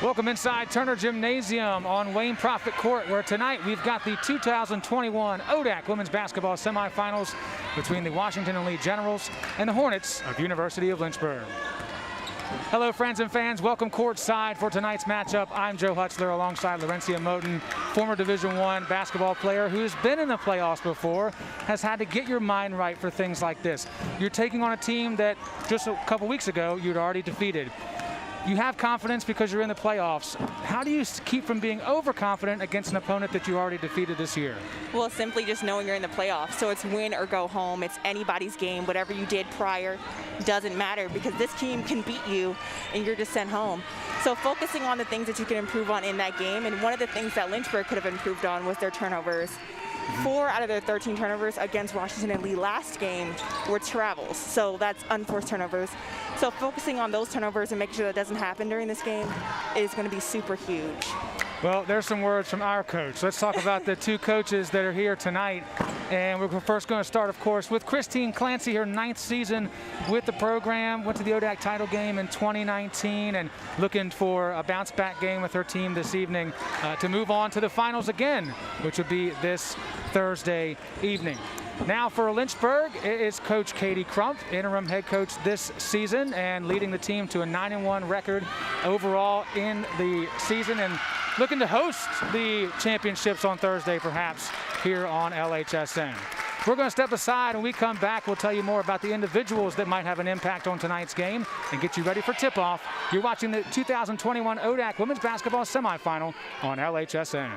Welcome inside Turner Gymnasium on Wayne Prophet Court, where tonight we've got the 2021 ODAC Women's Basketball Semifinals between the Washington and Lee Generals and the Hornets of University of Lynchburg. Hello, friends and fans. Welcome courtside for tonight's matchup. I'm Joe Hutchler alongside Laurencia Moten, former Division I basketball player who's been in the playoffs before, has had to get your mind right for things like this. You're taking on a team that just a couple weeks ago you'd already defeated. You have confidence because you're in the playoffs. How do you keep from being overconfident against an opponent that you already defeated this year? Well, simply just knowing you're in the playoffs. So it's win or go home. It's anybody's game. Whatever you did prior doesn't matter because this team can beat you and you're just sent home. So focusing on the things that you can improve on in that game. And one of the things that Lynchburg could have improved on was their turnovers. 4 out of their 13 turnovers against Washington and Lee last game were travels. So that's unforced turnovers. So focusing on those turnovers and making sure that doesn't happen during this game is going to be super huge. Well, there's some words from our coach. Let's talk about the two coaches that are here tonight. And we're first going to start, of course, with Christine Clancy, her 9th season with the program. Went to the ODAC title game in 2019 and looking for a bounce-back game with her team this evening to move on to the finals again, which would be this Thursday evening. Now for Lynchburg, it is Coach Katie Crump, interim head coach this season and leading the team to a 9-1 record overall in the season and looking to host the championships on Thursday perhaps here on LHSN. We're going to step aside. When we come back, we'll tell you more about the individuals that might have an impact on tonight's game and get you ready for tip-off. You're watching the 2021 ODAC Women's Basketball Semifinal on LHSN.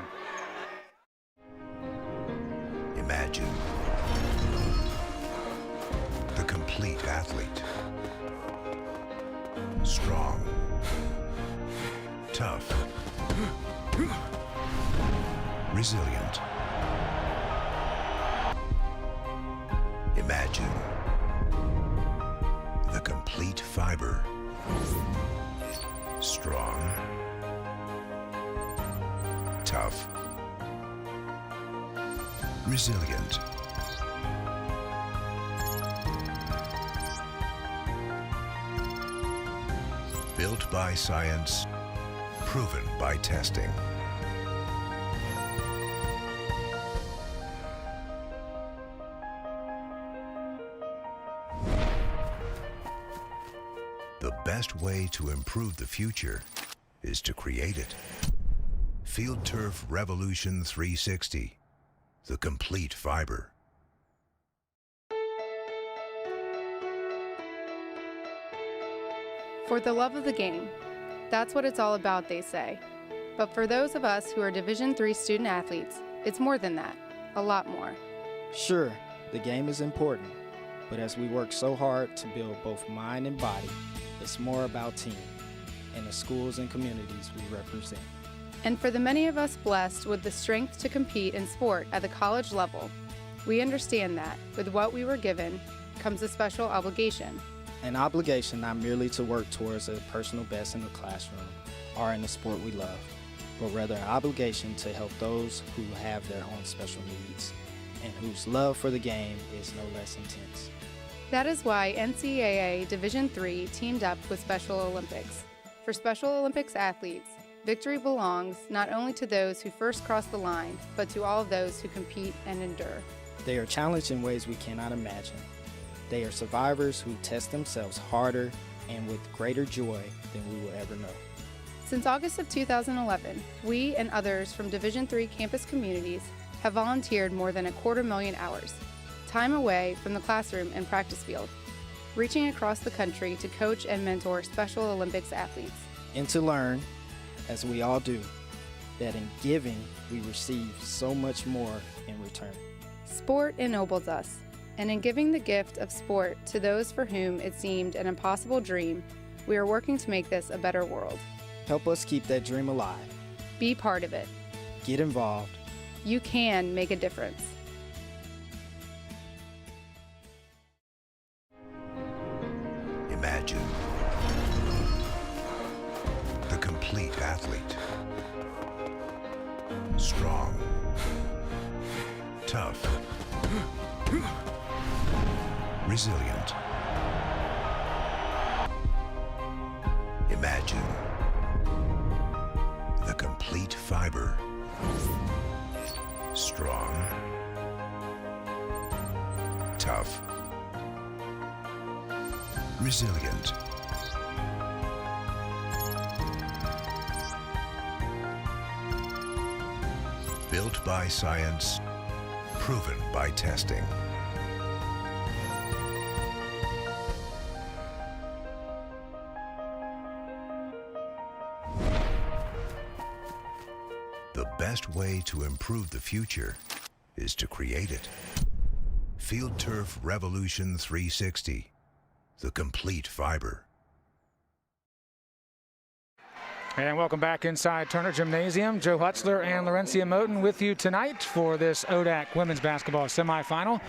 Imagine the complete athlete. Strong, tough, resilient. Imagine the complete fiber. Strong, tough, resilient. Built by science, proven by testing. The best way to improve the future is to create it. Field Turf Revolution 360, the complete fiber. For the love of the game. That's what it's all about, they say. But for those of us who are Division III student athletes, it's more than that, a lot more. Sure, the game is important, but as we work so hard to build both mind and body, it's more about team and the schools and communities we represent. And for the many of us blessed with the strength to compete in sport at the college level, we understand that with what we were given comes a special obligation. An obligation not merely to work towards a personal best in the classroom or in the sport we love, but rather an obligation to help those who have their own special needs and whose love for the game is no less intense. That is why NCAA Division III teamed up with Special Olympics. For Special Olympics athletes, victory belongs not only to those who first cross the line, but to all of those who compete and endure. They are challenged in ways we cannot imagine. They are survivors who test themselves harder and with greater joy than we will ever know. Since August of 2011, we and others from Division III campus communities have volunteered more than 250,000 hours, time away from the classroom and practice field, reaching across the country to coach and mentor Special Olympics athletes. And to learn, as we all do, that in giving we receive so much more in return. Sport ennobles us. And in giving the gift of sport to those for whom it seemed an impossible dream, we are working to make this a better world. Help us keep that dream alive. Be part of it. Get involved. You can make a difference. Imagine the complete athlete. Strong, tough, resilient. Imagine the complete fiber. Strong. Tough. Resilient. Built by science, proven by testing. The best way to improve the future is to create it. Field Turf Revolution 360, the complete fiber. And welcome back inside Turner Gymnasium. Joe Hutzler and Laurencia Moten with you tonight for this ODAC women's basketball semifinal.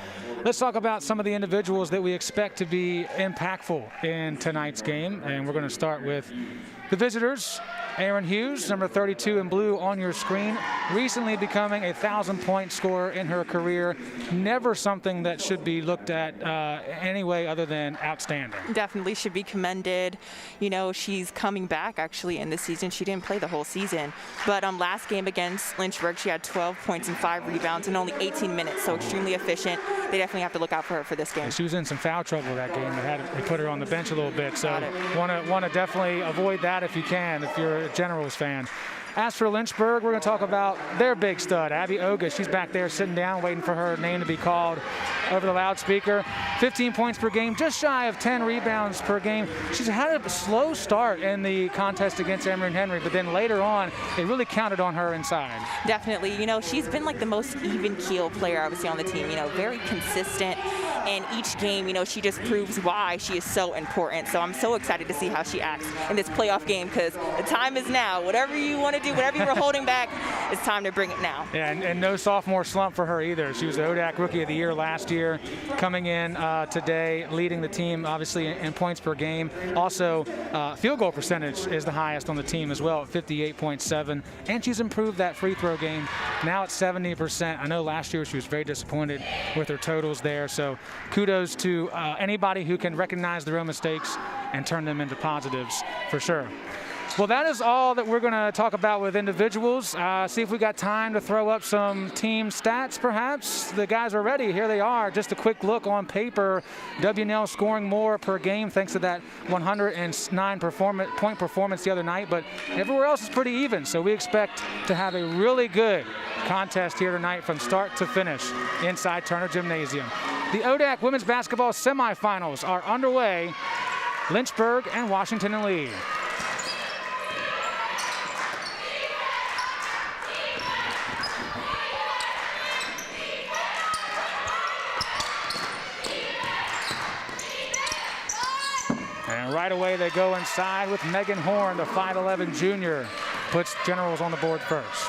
Let's talk about some of the individuals that we expect to be impactful in tonight's game. And we're going to start with the visitors. Aaron Hughes, number 32 in blue on your screen, recently becoming a 1,000-point scorer in her career. Never something that should be looked at any way other than outstanding. Definitely should be commended. You know, she's coming back actually in this season. She didn't play the whole season. But last game against Lynchburg, she had 12 points and 5 rebounds in only 18 minutes, so extremely efficient. They definitely have to look out for her for this game. And she was in some foul trouble that game. They put her on the bench a little bit, so want to definitely avoid that if you can, if you're a Generals fan. As for Lynchburg, we're going to talk about their big stud, Abby Oga. She's back there sitting down waiting for her name to be called over the loudspeaker. 15 points per game, just shy of 10 rebounds per game. She's had a slow start in the contest against Emory Henry, but then later on, it really counted on her inside. Definitely. You know, she's been like the most even-keel player, obviously, on the team. You know, very consistent. And each game, you know, she just proves why she is so important. So I'm so excited to see how she acts in this playoff game, because the time is now. Whatever you want to do, whatever you were holding back, it's time to bring it now. Yeah, and no sophomore slump for her either. She was the ODAC Rookie of the Year last year, coming in today, leading the team, obviously, in points per game. Also, field goal percentage is the highest on the team as well at 58.7. And she's improved that free throw game. Now at 70%. I know last year she was very disappointed with her totals there. So kudos to anybody who can recognize their own mistakes and turn them into positives for sure. Well, that is all that we're going to talk about with individuals. See if we got time to throw up some team stats, perhaps. The guys are ready. Here they are. Just a quick look on paper. WNL scoring more per game thanks to that 109 point performance the other night, but everywhere else is pretty even. So we expect to have a really good contest here tonight from start to finish inside Turner Gymnasium. The ODAC women's basketball semifinals are underway. Lynchburg and Washington in lead. And right away they go inside with Megan Horn, the 5'11 junior, puts Generals on the board first.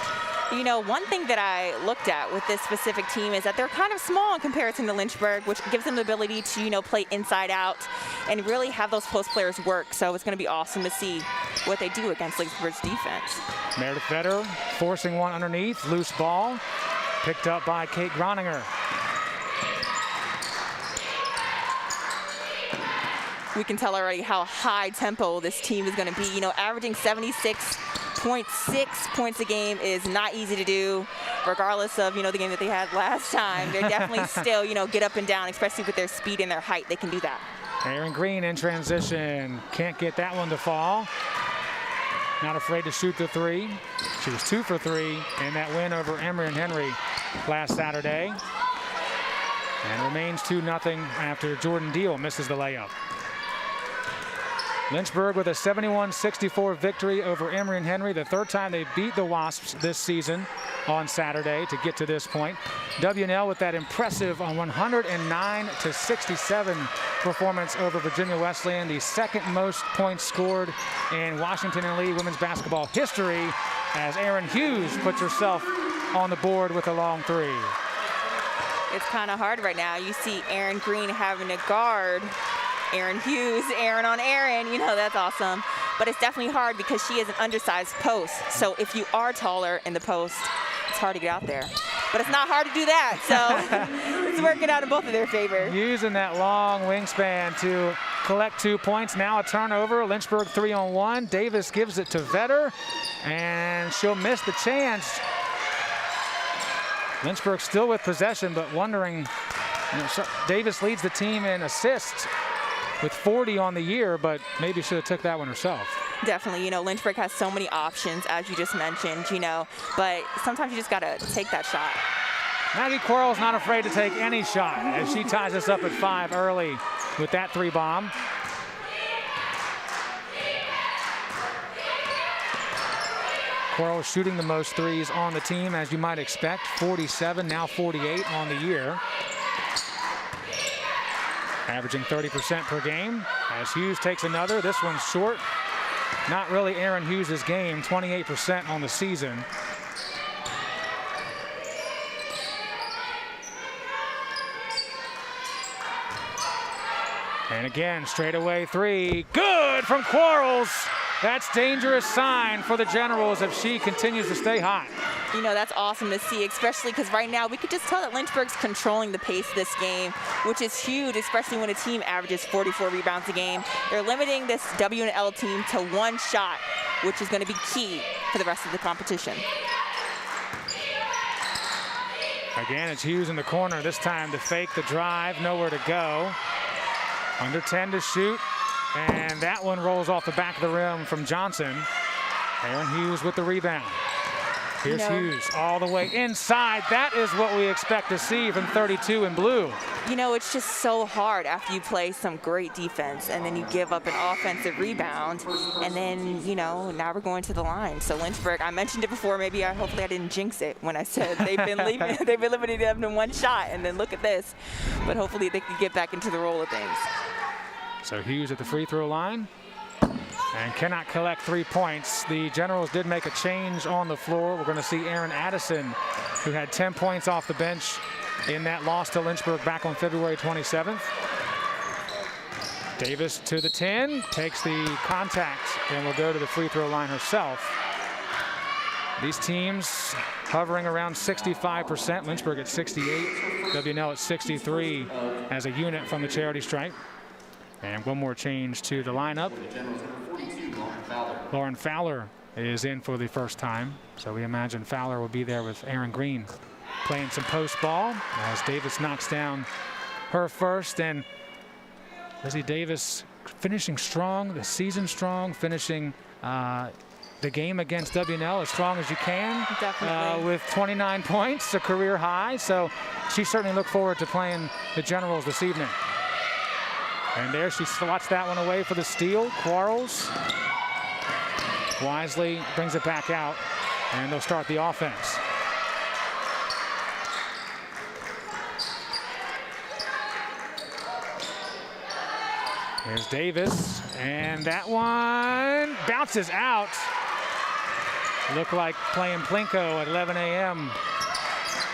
You know, one thing that I looked at with this specific team is that they're kind of small in comparison to Lynchburg, which gives them the ability to, you know, play inside out and really have those post players work. So it's going to be awesome to see what they do against Lynchburg's defense. Meredith Vetter forcing one underneath, loose ball, picked up by Kate Groninger. We can tell already how high tempo this team is going to be. You know, averaging 76.6 points a game is not easy to do, regardless of, you know, the game that they had last time. They're definitely still, you know, get up and down, especially with their speed and their height. They can do that. Aaron Green in transition. Can't get that one to fall. Not afraid to shoot the three. She was 2 for 3 in that win over Emory and Henry last Saturday. And remains 2-0 after Jordan Deal misses the layup. Lynchburg with a 71-64 victory over Emory and Henry, the third time they beat the Wasps this season on Saturday to get to this point. WNL with that impressive 109-67 performance over Virginia Wesleyan, the second most points scored in Washington and Lee women's basketball history, as Aaron Hughes puts herself on the board with a long three. It's kind of hard right now. You see Aaron Green having to guard Aaron Hughes, Aaron on Aaron, you know, that's awesome. But it's definitely hard because she is an undersized post. So if you are taller in the post, it's hard to get out there. But it's not hard to do that, so it's working out in both of their favor. Using that long wingspan to collect 2 points. Now a turnover. Lynchburg 3-on-1. Davis gives it to Vetter, and she'll miss the chance. Lynchburg still with possession, but wondering, Davis leads the team in assists with 40 on the year, but maybe should have took that one herself. Definitely, Lynchburg has so many options, as you just mentioned, but sometimes you just got to take that shot. Maggie Quarles not afraid to take any shot as she ties us up at 5 early with that 3-bomb. Quarles shooting the most threes on the team, as you might expect, 47, now 48 on the year. Averaging 30% per game as Hughes takes another. This one's short. Not really Aaron Hughes' game, 28% on the season. And again, straightaway 3. Good from Quarles. That's dangerous sign for the Generals if she continues to stay hot. That's awesome to see, especially because right now we could just tell that Lynchburg's controlling the pace of this game, which is huge, especially when a team averages 44 rebounds a game. They're limiting this W&L team to 1 shot, which is going to be key for the rest of the competition. Again, it's Hughes in the corner, this time to fake the drive, nowhere to go. Under 10 to shoot, and that one rolls off the back of the rim from Johnson. Aaron Hughes with the rebound. Here's Hughes all the way inside. That is what we expect to see from 32 in blue. It's just so hard after you play some great defense and then you give up an offensive rebound, and then, now we're going to the line. So Lynchburg, I mentioned it before, hopefully I didn't jinx it when I said they've been limiting them to 1 shot, and then look at this. But hopefully they can get back into the roll of things. So Hughes at the free throw line and cannot collect 3 points. The Generals did make a change on the floor. We're going to see Erin Addison, who had 10 points off the bench in that loss to Lynchburg back on February 27th. Davis to the 10, takes the contact, and will go to the free throw line herself. These teams hovering around 65%. Lynchburg at 68, W&L at 63 as a unit from the charity stripe. And one more change to the lineup. Lauren Fowler is in for the first time. So we imagine Fowler will be there with Aaron Green playing some post ball as Davis knocks down her first. And Lizzie Davis finishing strong, the season strong, finishing the game against W&L as strong as you can. Definitely. With 29 points, a career high. So she certainly look forward to playing the Generals this evening. And there she slots that one away for the steal. Quarles wisely brings it back out, and they'll start the offense. Here's Davis, and that one bounces out. Looked like playing Plinko at 11 a.m.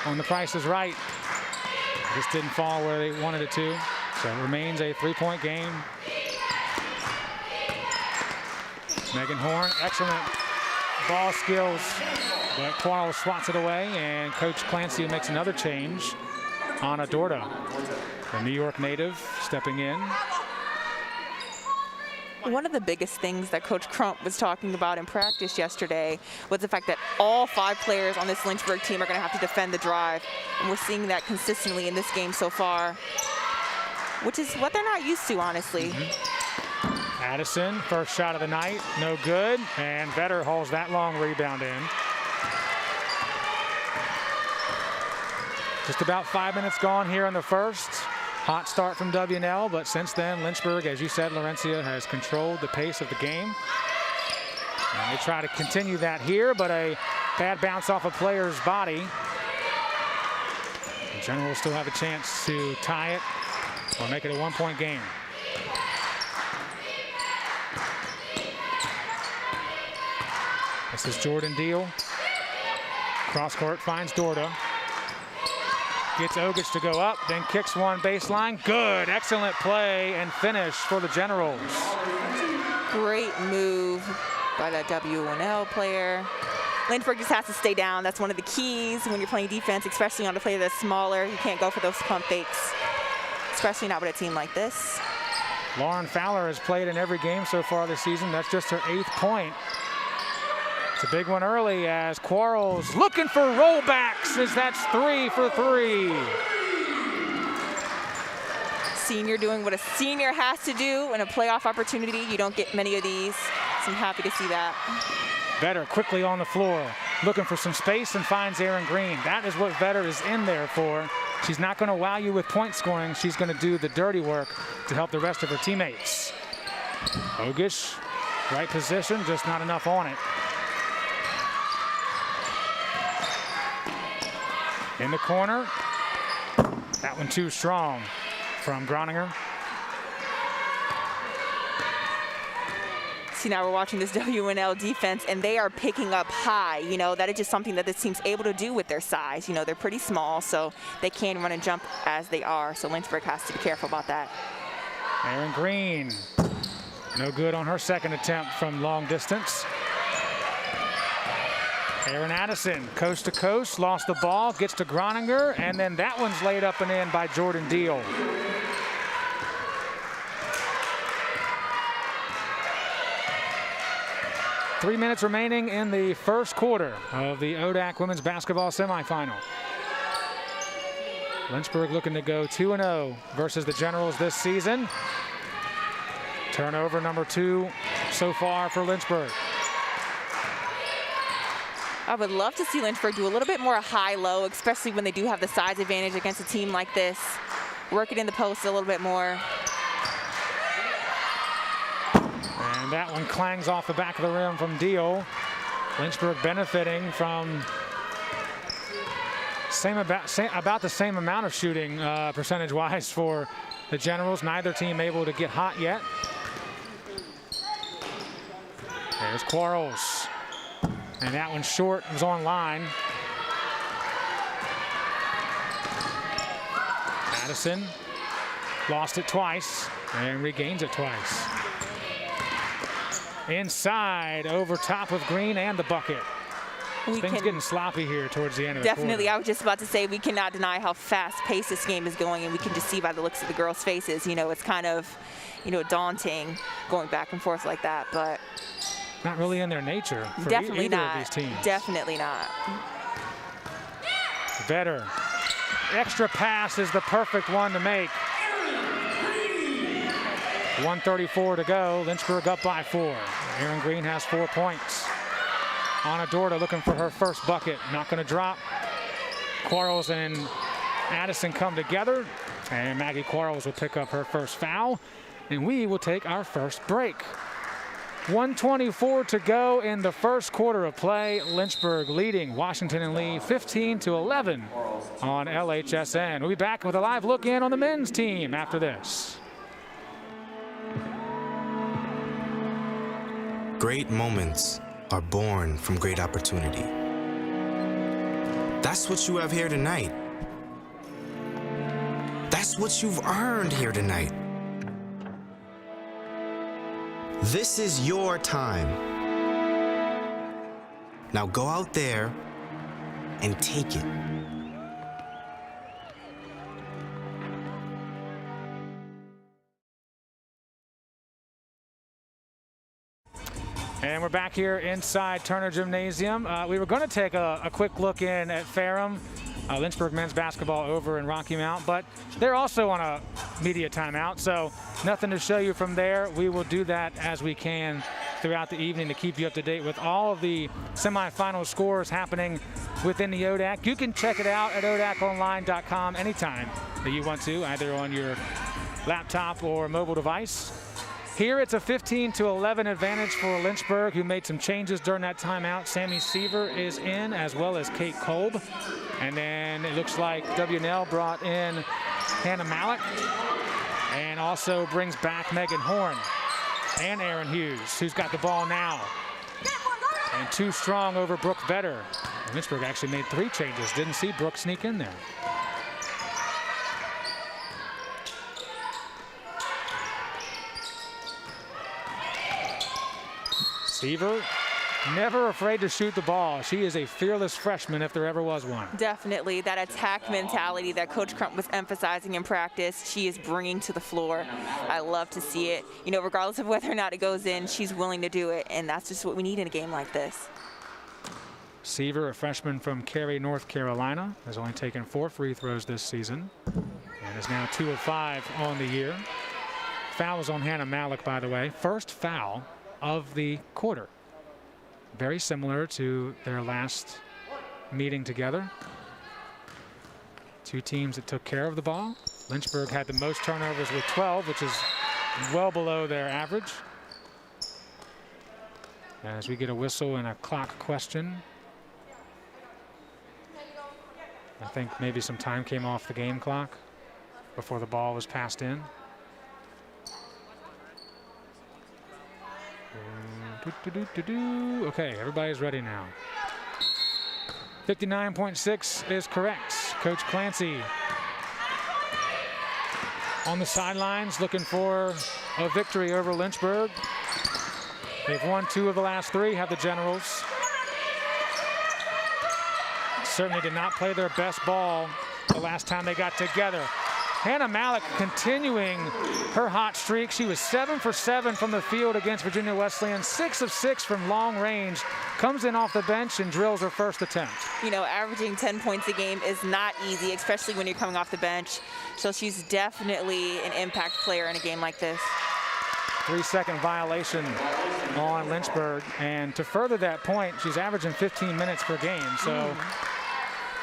on The Price is Right. Just didn't fall where they wanted it to. So it remains a 3-point game. Megan Horn, excellent ball skills, but Quarles swats it away, and Coach Clancy makes another change. Anna Dorda, the New York native, stepping in. One of the biggest things that Coach Crump was talking about in practice yesterday was the fact that all 5 players on this Lynchburg team are going to have to defend the drive, and we're seeing that consistently in this game so far, which is what they're not used to, honestly. Addison, first shot of the night, no good, and Vetter hauls that long rebound in. Just about 5 minutes gone here in the first. Hot start from W&L, but since then, Lynchburg, as you said, Laurencia, has controlled the pace of the game. And they try to continue that here, but a bad bounce off a player's body. The Generals still have a chance to tie it or make it a 1-point game. This is Jordan Deal. Cross court finds Dorda. Gets Ogich to go up, then kicks one baseline. Good, excellent play and finish for the Generals. Great move by that W&L player. Lynchburg just has to stay down. That's one of the keys when you're playing defense, especially on a player that's smaller. You can't go for those pump fakes, especially not with a team like this. Lauren Fowler has played in every game so far this season. That's just her 8th point. It's a big one early as Quarles looking for rollbacks as that's 3 for 3. Senior doing what a senior has to do in a playoff opportunity. You don't get many of these, so I'm happy to see that. Vetter quickly on the floor, looking for some space and finds Aaron Green. That is what Vetter is in there for. She's not going to wow you with point scoring. She's going to do the dirty work to help the rest of her teammates. Ogish, right position, just not enough on it. In the corner, that one too strong from Groninger. See, now we're watching this WNL defense, and they are picking up high. You know, that is just something that this team's able to do with their size. You know, they're pretty small, so they can run and jump as they are. So Lynchburg has to be careful about that. Aaron Green, no good on her second attempt from long distance. Aaron Addison, coast to coast, lost the ball, gets to Groninger, and then that one's laid up and in by Jordan Deal. Three minutes remaining in the first quarter of the ODAC women's basketball semifinal. Lynchburg looking to go 2-0 versus the Generals this season. Turnover number 2 so far for Lynchburg. I would love to see Lynchburg do a little bit more high-low, especially when they do have the size advantage against a team like this. Work it in the post a little bit more. And that one clangs off the back of the rim from Deal. Lynchburg benefiting from about the same amount of shooting percentage-wise for the Generals. Neither team able to get hot yet. There's Quarles. And that one short, was on line. Addison lost it twice and regains it twice. Inside, over top of Green and the bucket. Things getting sloppy here towards the end of the quarter. Definitely, I was just about to say we cannot deny how fast-paced this game is going, and we can just see by the looks of the girls' faces. You know, it's kind of, you know, daunting going back and forth like that, but not really in their nature for definitely either not. of these teams. Definitely not. Vetter. Extra pass is the perfect one to make. 1:34 to go. Lynchburg up by 4. Aaron Green has 4 points. Anna Dorda looking for her first bucket. Not going to drop. Quarles and Addison come together. And Maggie Quarles will pick up her first foul. And we will take our first break. 1:24 to go in the first quarter of play. Lynchburg leading Washington and Lee 15-11 on LHSN. We'll be back with a live look in on the men's team after this. Great moments are born from great opportunity. That's what you have here tonight. That's what you've earned here tonight. This is your time. Now go out there and take it. And we're back here inside Turner Gymnasium. We were going to take a quick look in at Ferrum, Lynchburg men's basketball over in Rocky Mount, but they're also on a media timeout, so nothing to show you from there. We will do that as we can throughout the evening to keep you up to date with all of the semifinal scores happening within the ODAC. You can check it out at odaconline.com anytime that you want to, either on your laptop or mobile device. Here it's a 15-11 advantage for Lynchburg, who made some changes during that timeout. Sammy Seaver is in, as well as Kate Kolb. And then it looks like WNL brought in Hannah Malik and also brings back Megan Horn and Aaron Hughes, who's got the ball now. And too strong over Brooke Vetter. Lynchburg actually made 3 changes. Didn't see Brooke sneak in there. Seaver Never afraid to shoot the ball. She is a fearless freshman if there ever was one. Definitely. That attack mentality that Coach Crump was emphasizing in practice, she is bringing to the floor. I love to see it. You know, regardless of whether or not it goes in, she's willing to do it, and that's just what we need in a game like this. Seaver, a freshman from Cary, North Carolina, has only taken 4 free throws this season and is now 2 of 5 on the year. Foul was on Hannah Malik, by the way. First foul of the quarter. Very similar to their last meeting together. Two teams that took care of the ball. Lynchburg had the most turnovers with 12, which is well below their average. As we get a whistle and a clock question. I think maybe some time came off the game clock before the ball was passed in. Okay, everybody's ready now. 59.6 is correct. Coach Clancy on the sidelines looking for a victory over Lynchburg. They've won 2 of the last 3, have the Generals. Certainly did not play their best ball the last time they got together. Hannah Malik continuing her hot streak. She was 7 for 7 from the field against Virginia Wesleyan, 6 of 6 from long range. Comes in off the bench and drills her first attempt. You know, averaging 10 points a game is not easy, especially when you're coming off the bench. So she's definitely an impact player in a game like this. 3-second violation on Lynchburg. And to further that point, she's averaging 15 minutes per game. So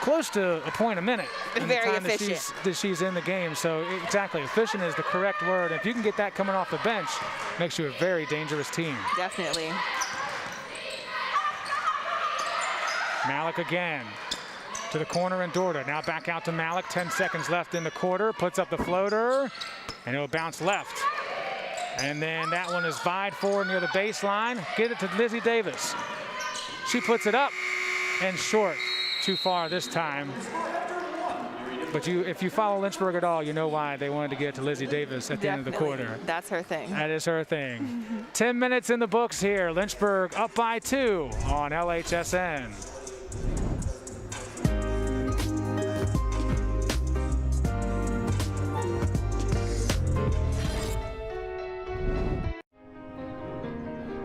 close to a point a minute. Very efficient. That she's in the game. So exactly, efficient is the correct word. If you can get that coming off the bench, makes you a very dangerous team. Definitely. Malik again to the corner and Dorda. Now back out to Malik. 10 seconds left in the quarter. Puts up the floater and it'll bounce left. And then that one is vied for near the baseline. Get it to Lizzie Davis. She puts it up and short. Too far this time. But if you follow Lynchburg at all, you know why they wanted to get to Lizzie Davis at the end of the quarter. That's her thing. That is her thing. 10 minutes in the books here. Lynchburg up by 2 on LHSN.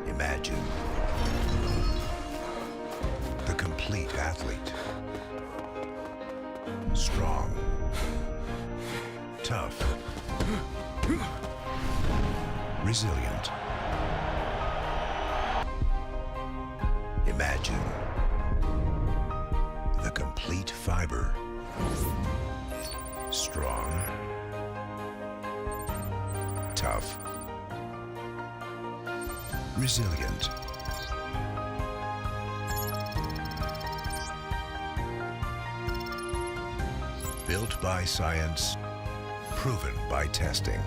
Imagine the complete athlete. Strong, tough, resilient. Imagine the complete fiber. Strong, tough, resilient. Built by science, proven by testing.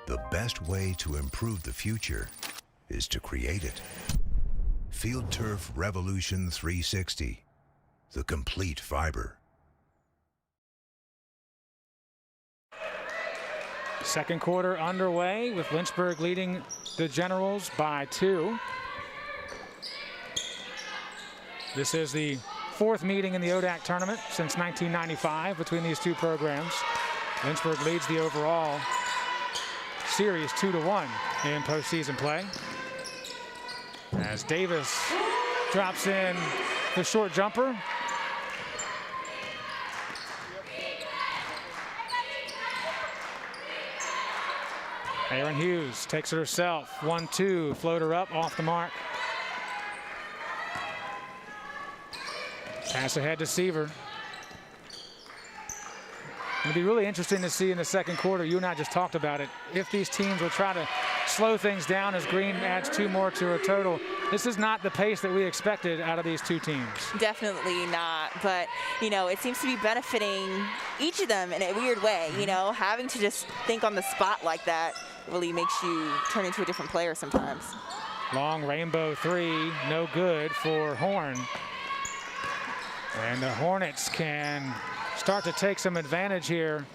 The best way to improve the future is to create it. Field Turf Revolution 360, the complete fiber. Second quarter underway with Lynchburg leading the Generals by 2. This is the 4th meeting in the ODAC tournament since 1995 between these two programs. Lynchburg leads the overall series 2-1 in postseason play. As Davis drops in the short jumper. Aaron Hughes takes it herself. 1-2, floater up, off the mark. Pass ahead to Seaver. It'll be really interesting to see in the second quarter. You and I just talked about it. If these teams will try to slow things down as Green adds 2 more to her total. This is not the pace that we expected out of these two teams. Definitely not. But, you know, it seems to be benefiting each of them in a weird way. You know, having to just think on the spot like that really makes you turn into a different player sometimes. Long rainbow 3, no good for Horn. And the Hornets can start to take some advantage here.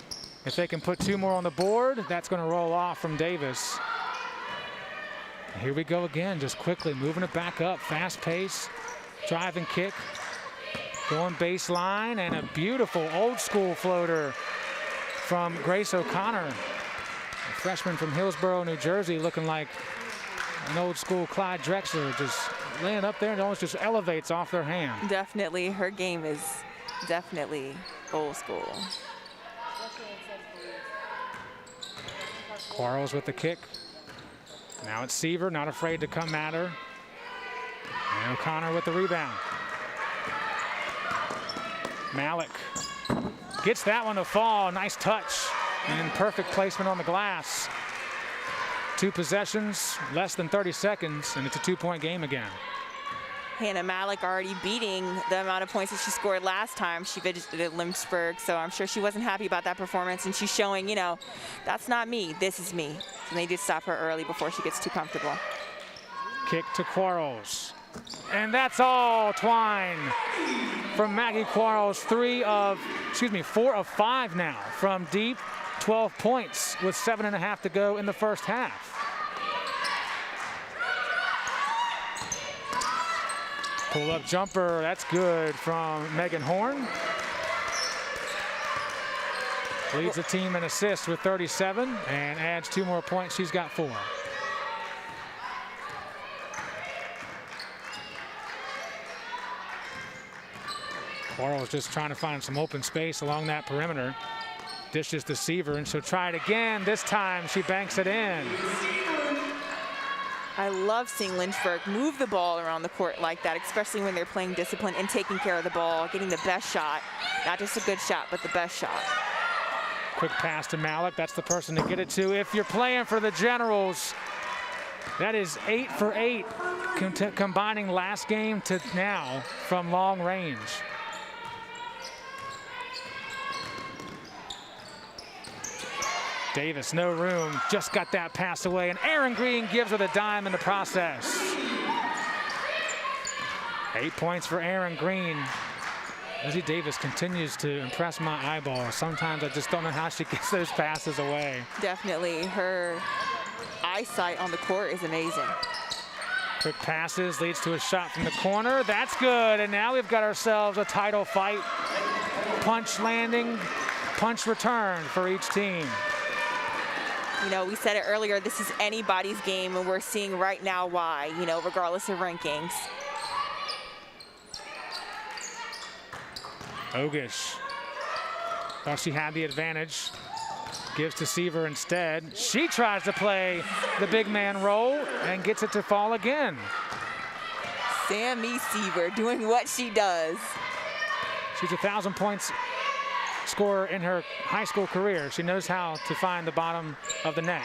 If they can put 2 more on the board, that's going to roll off from Davis. Here we go again, just quickly moving it back up, fast pace, drive and kick, going baseline, and a beautiful old school floater from Grace O'Connor, a freshman from Hillsborough, New Jersey, looking like an old school Clyde Drexler, just laying up there and almost just elevates off their hand. Definitely, her game is definitely old school. Quarles with the kick. Now it's Seaver, not afraid to come at her. And O'Connor with the rebound. Malik gets that one to fall. Nice touch and perfect placement on the glass. 2 possessions, less than 30 seconds, and it's a 2-point game again. Hannah Malik already beating the amount of points that she scored last time she visited Lynchburg, so I'm sure she wasn't happy about that performance, and she's showing, you know, that's not me, this is me. And they did stop her early before she gets too comfortable. Kick to Quarles. And that's all, Twine, from Maggie Quarles. 4 of 5 now from deep, 12 points with 7.5 to go in the first half. Pull-up jumper, that's good from Megan Horn. Leads the team in assists with 37 and adds 2 more points. She's got 4. Quarles just trying to find some open space along that perimeter. Dishes to Seaver, and she'll try it again. This time she banks it in. I love seeing Lynchburg move the ball around the court like that, especially when they're playing discipline and taking care of the ball, getting the best shot. Not just a good shot, but the best shot. Quick pass to Malik. That's the person to get it to. If you're playing for the Generals, that is 8 for 8, combining last game to now from long range. Davis, no room, just got that pass away, and Aaron Green gives her the dime in the process. 8 points for Aaron Green. Lizzie Davis continues to impress my eyeballs. Sometimes I just don't know how she gets those passes away. Definitely, her eyesight on the court is amazing. Quick passes, leads to a shot from the corner. That's good, and now we've got ourselves a title fight. Punch landing, punch return for each team. You know, we said it earlier, this is anybody's game, and we're seeing right now why, you know, regardless of rankings. Ogish thought she had the advantage. Gives to Seaver instead. She tries to play the big man role and gets it to fall again. Sammy Seaver doing what she does. She's 1,000 points scorer in her high school career. She knows how to find the bottom of the net.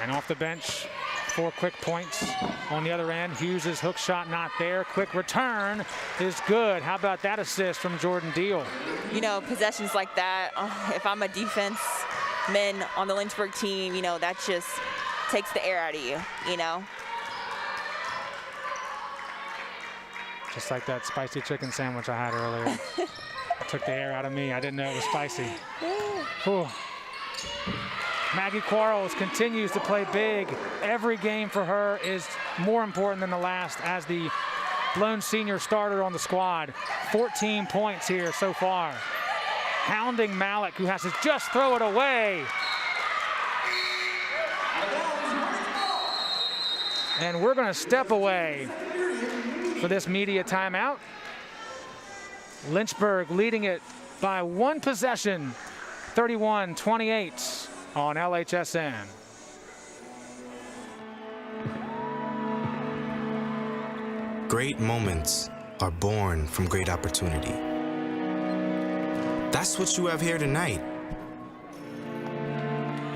And off the bench, 4 quick points. On the other end, Hughes' hook shot not there. Quick return is good. How about that assist from Jordan Deal? You know, possessions like that, if I'm a defenseman on the Lynchburg team, you know, that just takes the air out of you, you know? Just like that spicy chicken sandwich I had earlier. It took the air out of me. I didn't know it was spicy. Whew. Maggie Quarles continues to play big. Every game for her is more important than the last as the lone senior starter on the squad. 14 points here so far. Hounding Malik, who has to just throw it away. And we're going to step away for this media timeout. Lynchburg leading it by 1 possession, 31-28 on LHSN. Great moments are born from great opportunity. That's what you have here tonight.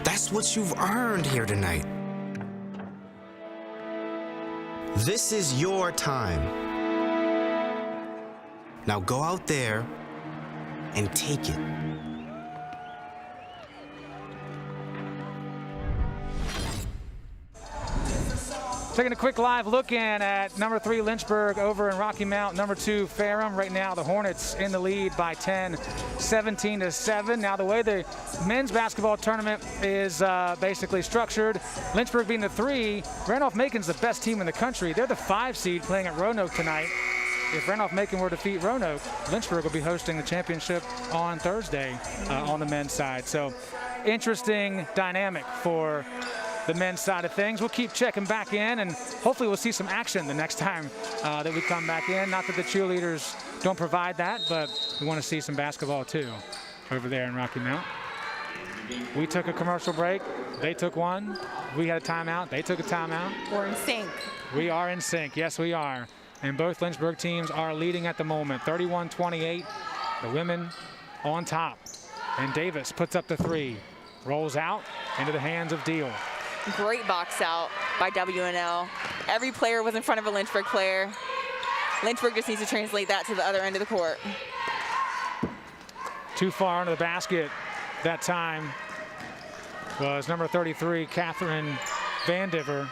That's what you've earned here tonight. This is your time. Now go out there and take it. Taking a quick live look in at number 3 Lynchburg over in Rocky Mount, number 2 Ferrum. Right now the Hornets in the lead by 10, 17-7. Now the way the men's basketball tournament is basically structured, Lynchburg being the 3, Randolph-Macon's the best team in the country. They're the 5 seed playing at Roanoke tonight. If Randolph-Macon were to defeat Roanoke, Lynchburg will be hosting the championship on Thursday on the men's side. So interesting dynamic for the men's side of things. We'll keep checking back in, and hopefully we'll see some action the next time that we come back in. Not that the cheerleaders don't provide that, but we want to see some basketball too over there in Rocky Mount. We took a commercial break. They took one. We had a timeout. They took a timeout. We're in sync. We are in sync. Yes, we are. And both Lynchburg teams are leading at the moment, 31-28. The women on top. And Davis puts up the 3. Rolls out into the hands of Deal. Great box out by WNL. Every player was in front of a Lynchburg player. Lynchburg just needs to translate that to the other end of the court. Too far into the basket that time was number 33, Catherine Vandiver,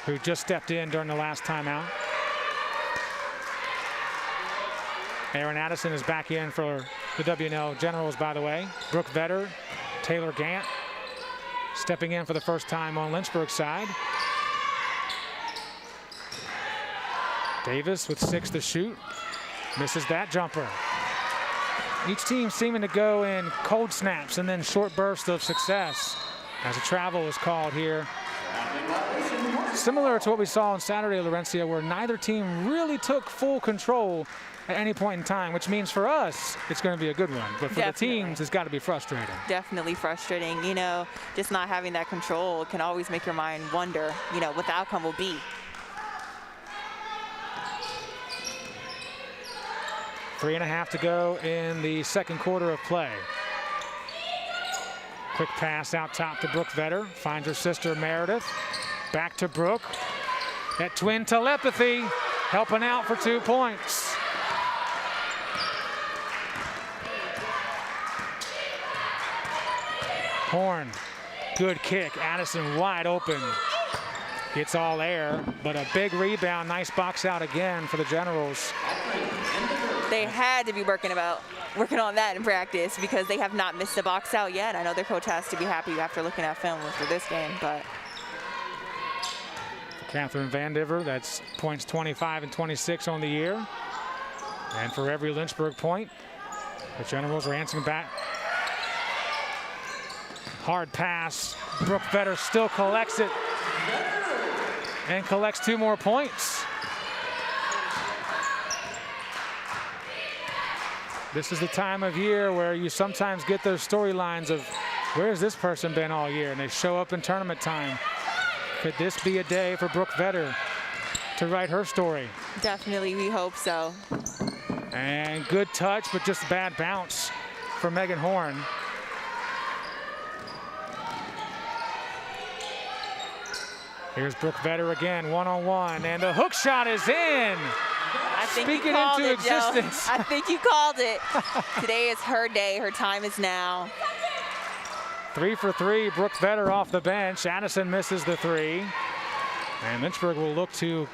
who just stepped in during the last timeout. Aaron Addison is back in for the WNL Generals, by the way. Brooke Vetter, Taylor Gant stepping in for the first time on Lynchburg's side. Davis with 6 to shoot. Misses that jumper. Each team seeming to go in cold snaps and then short bursts of success as a travel is called here. Similar to what we saw on Saturday, Laurencia, where neither team really took full control at any point in time, which means for us, it's going to be a good one. But for the teams, it's got to be frustrating. Definitely frustrating. You know, just not having that control can always make your mind wonder, you know, what the outcome will be. 3.5 to go in the second quarter of play. Quick pass out top to Brooke Vetter. Finds her sister Meredith. Back to Brooke. That twin telepathy helping out for 2 points. Horn, good kick. Addison wide open. Gets all air, but a big rebound. Nice box out again for the Generals. They had to be working on that in practice because they have not missed a box out yet. I know their coach has to be happy after looking at film for this game, but. Catherine Vandiver, that's points 25 and 26 on the year. And for every Lynchburg point, the Generals are answering back. Hard pass. Brooke Vetter still collects it and collects 2 more points. This is the time of year where you sometimes get those storylines of where's this person been all year, and they show up in tournament time. Could this be a day for Brooke Vetter to write her story? Definitely, we hope so. And good touch, but just bad bounce for Megan Horn. Here's Brooke Vetter again, one-on-one, and the hook shot is in. I think Speak you it called into it, existence. Joe. I think you called it. Today is her day. Her time is now. 3 for 3, Brooke Vetter off the bench. Addison misses the 3. And Lynchburg will look to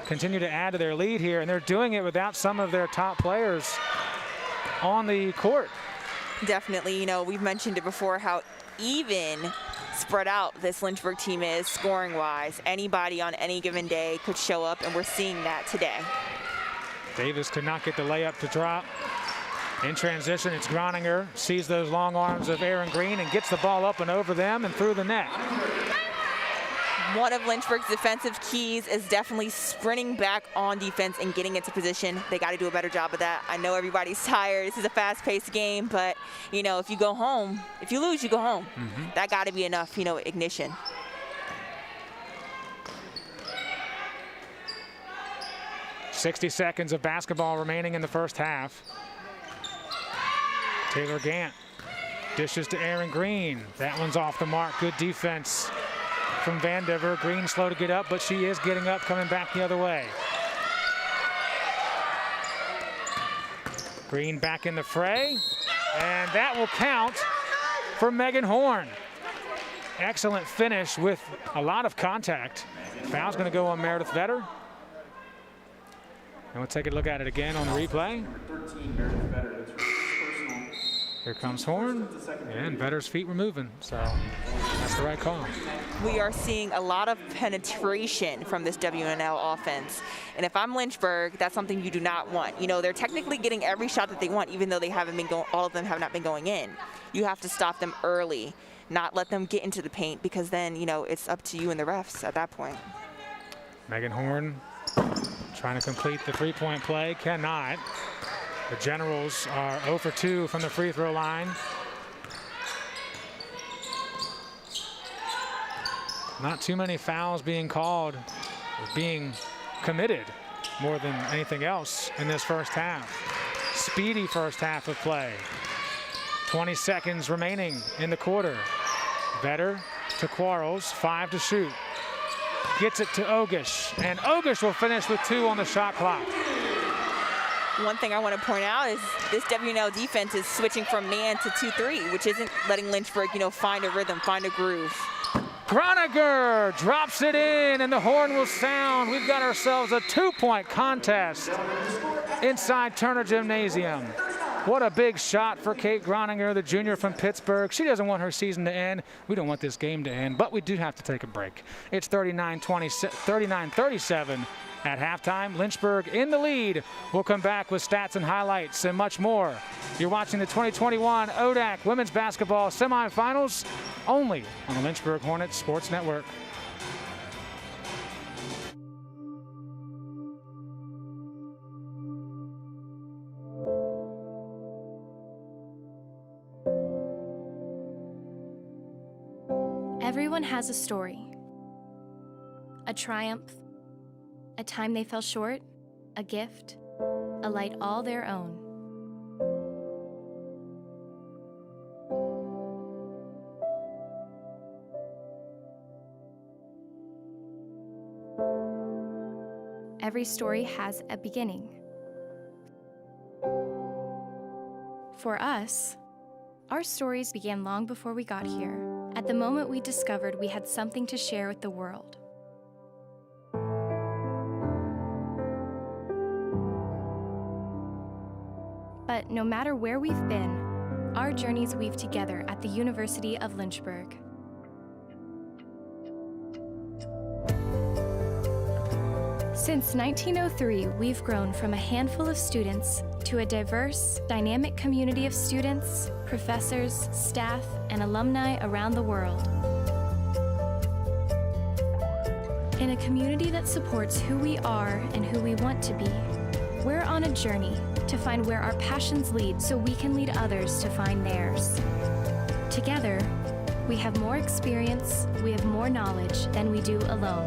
continue to add to their lead here, and they're doing it without some of their top players on the court. Definitely, you know, we've mentioned it before how even spread out this Lynchburg team is scoring-wise. Anybody on any given day could show up, and we're seeing that today. Davis could not get the layup to drop. In transition, it's Groninger, sees those long arms of Aaron Green and gets the ball up and over them and through the net. One of Lynchburg's defensive keys is definitely sprinting back on defense and getting into position. They got to do a better job of that. I know everybody's tired. This is a fast-paced game, but, you know, if you go home, if you lose, you go home. That got to be enough, you know, ignition. .60 seconds of basketball remaining in the first half. Taylor Gant dishes to Aaron Green. That one's off the mark. Good defense from Vandiver. Green slow to get up, but she is getting up, coming back the other way. Green back in the fray, and that will count for Megan Horn. excellent finish with a lot of contact. Foul's going to go on Meredith Vetter. And we'll take a look at it again on the replay. Here comes Horn, and Vetter's feet were moving, so that's the right call. We are seeing a lot of penetration from this WNL offense. And if I'm Lynchburg, that's something you do not want. You know, they're technically getting every shot that they want, even though they haven't been going, all of them have not been going in. You have to stop them early, not let them get into the paint, because then, you know, it's up to you and the refs at that point. Megan Horn trying to complete the three-point play, cannot. The Generals are 0 for 2 from the free throw line. Not too many fouls being called, or being committed more than anything else in this first half. Speedy first half of play. 20 seconds remaining in the quarter. Vetter to Quarles, 5 to shoot. Gets it to Ogish, and Ogish will finish with 2 on the shot clock. One thing I want to point out is this WNL defense is switching from man to 2-3, which isn't letting Lynchburg, you know, find a rhythm, find a groove. Groniger drops it in, and the horn will sound. We've got ourselves a 2-point contest inside Turner Gymnasium. What a big shot for Kate Groninger, the junior from Pittsburgh. She doesn't want her season to end. We don't want this game to end, but we do have to take a break. It's 39-37 at halftime. Lynchburg in the lead. We'll come back with stats and highlights and much more. You're watching the 2021 ODAC Women's Basketball Semifinals only on the Lynchburg Hornets Sports Network. Everyone has a story. A triumph, a time they fell short, a gift, a light all their own. Every story has a beginning. For us, our stories began long before we got here, at the moment we discovered we had something to share with the world. But no matter where we've been, our journeys weave together at the University of Lynchburg. Since 1903, we've grown from a handful of students to a diverse, dynamic community of students, professors, staff, and alumni around the world. In a community that supports who we are and who we want to be, we're on a journey to find where our passions lead so we can lead others to find theirs. Together, we have more experience, we have more knowledge than we do alone.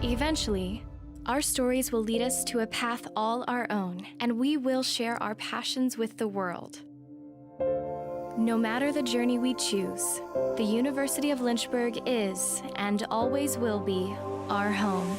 Eventually, our stories will lead us to a path all our own, and we will share our passions with the world. No matter the journey we choose, the University of Lynchburg is, and always will be, our home.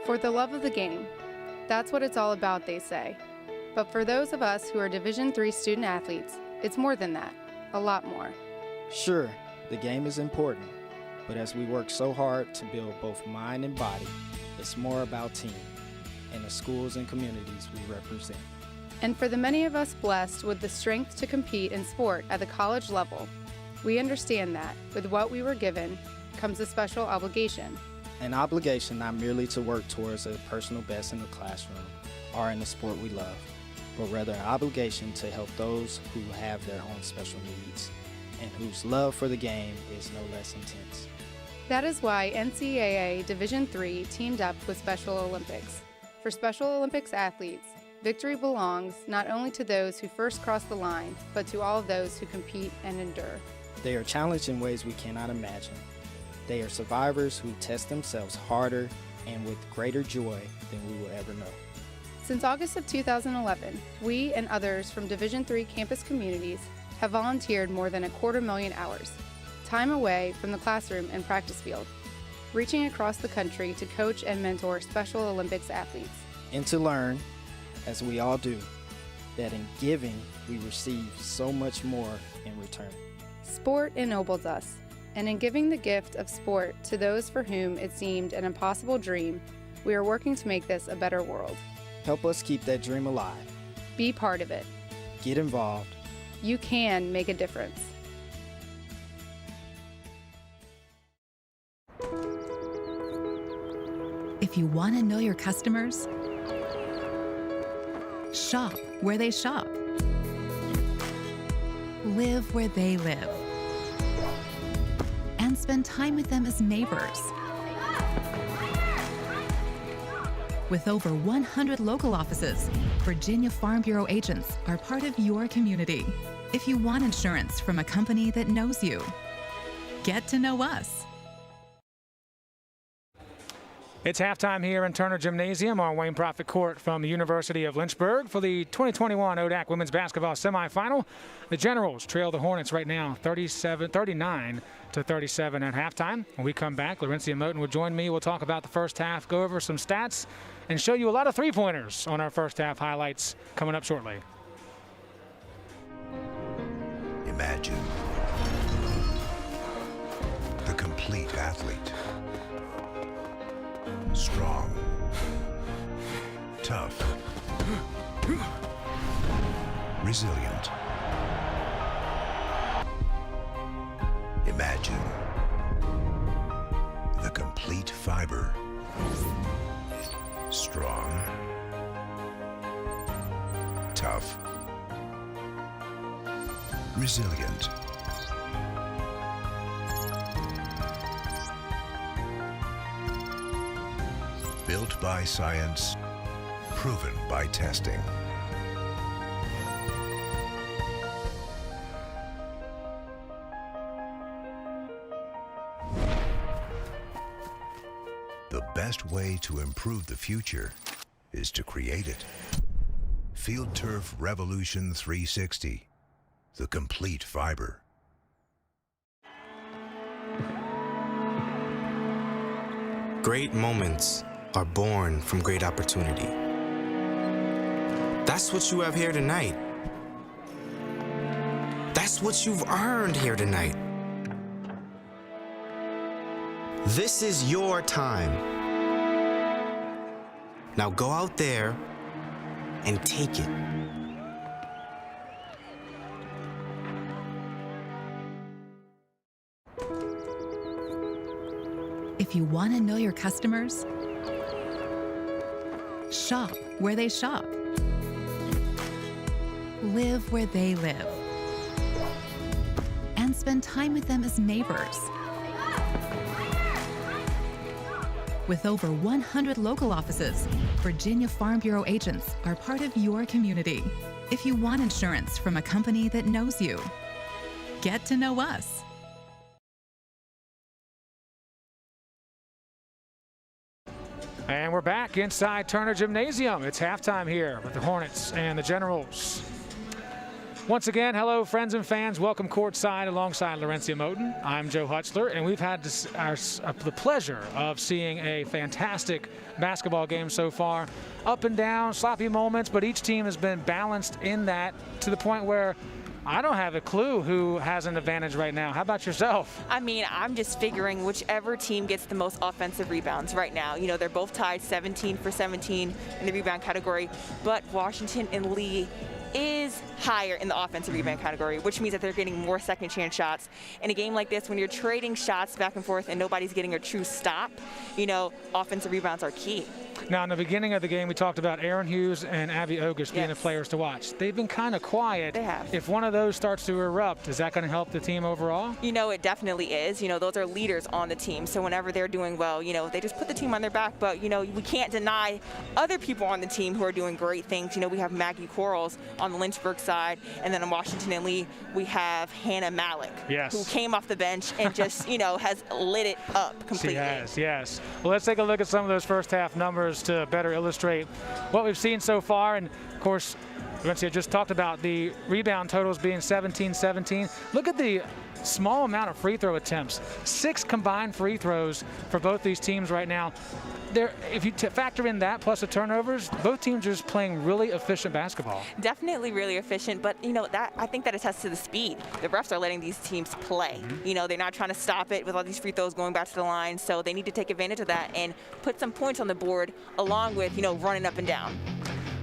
For the love of the game. That's what it's all about, they say. But for those of us who are Division III student athletes, it's more than that, a lot more. Sure, the game is important, but as we work so hard to build both mind and body, it's more about team and the schools and communities we represent. And for the many of us blessed with the strength to compete in sport at the college level, we understand that with what we were given comes a special obligation. An obligation not merely to work towards a personal best in the classroom or in the sport we love, but rather an obligation to help those who have their own special needs and whose love for the game is no less intense. That is why NCAA Division III teamed up with Special Olympics. For Special Olympics athletes, victory belongs not only to those who first cross the line, but to all of those who compete and endure. They are challenged in ways we cannot imagine. They are survivors who test themselves harder and with greater joy than we will ever know. Since August of 2011, we and others from Division III campus communities have volunteered more than 250,000 hours, time away from the classroom and practice field, reaching across the country to coach and mentor Special Olympics athletes. And to learn, as we all do, that in giving we receive so much more in return. Sport ennobles us, and in giving the gift of sport to those for whom it seemed an impossible dream, we are working to make this a better world. Help us keep that dream alive. Be part of it. Get involved. You can make a difference. If you want to know your customers, shop where they shop. Live where they live. And spend time with them as neighbors. With over 100 local offices, Virginia Farm Bureau agents are part of your community. If you want insurance from a company that knows you, get to know us. It's halftime here in Turner Gymnasium on Wayne Prophet Court from the University of Lynchburg for the 2021 ODAC Women's Basketball Semifinal. The Generals trail the Hornets right now 39-37 at halftime. When we come back, Laurencia Moten will join me. We'll talk about the first half, go over some stats, and show you a lot of three-pointers on our first half highlights coming up shortly. Imagine the complete athlete. Strong, tough, resilient. Imagine the complete fiber. Strong, tough, resilient. Built by science, proven by testing. The best way to improve the future is to create it. Field Turf Revolution 360, the complete fiber. Great moments are born from great opportunity. That's what you have here tonight. That's what you've earned here tonight. This is your time. Now go out there and take it. If you want to know your customers, shop where they shop. Live where they live. And spend time with them as neighbors. With over 100 local offices, Virginia Farm Bureau agents are part of your community. If you want insurance from a company that knows you, get to know us. And we're back inside Turner Gymnasium. It's halftime here with the Hornets and the Generals. Once again, hello, friends and fans. Welcome courtside alongside Laurencia Moten. I'm Joe Hutchler, and we've had the pleasure of seeing a fantastic basketball game so far. Up and down, sloppy moments, but each team has been balanced in that to the point where I don't have a clue who has an advantage right now. How about yourself? I mean, I'm just figuring whichever team gets the most offensive rebounds right now. You know, they're both tied 17 for 17 in the rebound category, but Washington and Lee is higher in the offensive rebound category, which means that they're getting more second chance shots. In a game like this, when you're trading shots back and forth and nobody's getting a true stop, you know, offensive rebounds are key. Now, in the beginning of the game, we talked about Aaron Hughes and Abby Ogus being the players to watch. They've been kind of quiet. They have. If one of those starts to erupt, is that going to help the team overall? You know, it definitely is. You know, those are leaders on the team. So whenever they're doing well, you know, they just put the team on their back. But, you know, we can't deny other people on the team who are doing great things. You know, we have Maggie Quarles on the Lynchburg side. And then on Washington and Lee, we have Hannah Malik, who came off the bench and just, you know, has lit it up completely. She has, yes. Well, let's take a look at some of those first half numbers to better illustrate what we've seen so far. And of course, Valencia just talked about the rebound totals being 17-17. Look at the small amount of free throw attempts. 6 combined free throws for both these teams right now. If you factor in that plus the turnovers, both teams are just playing really efficient basketball. Definitely really efficient, but you know, that I think that attests to the speed. The refs are letting these teams play. You know, they're not trying to stop it with all these free throws going back to the line, so they need to take advantage of that and put some points on the board along with, you know, running up and down.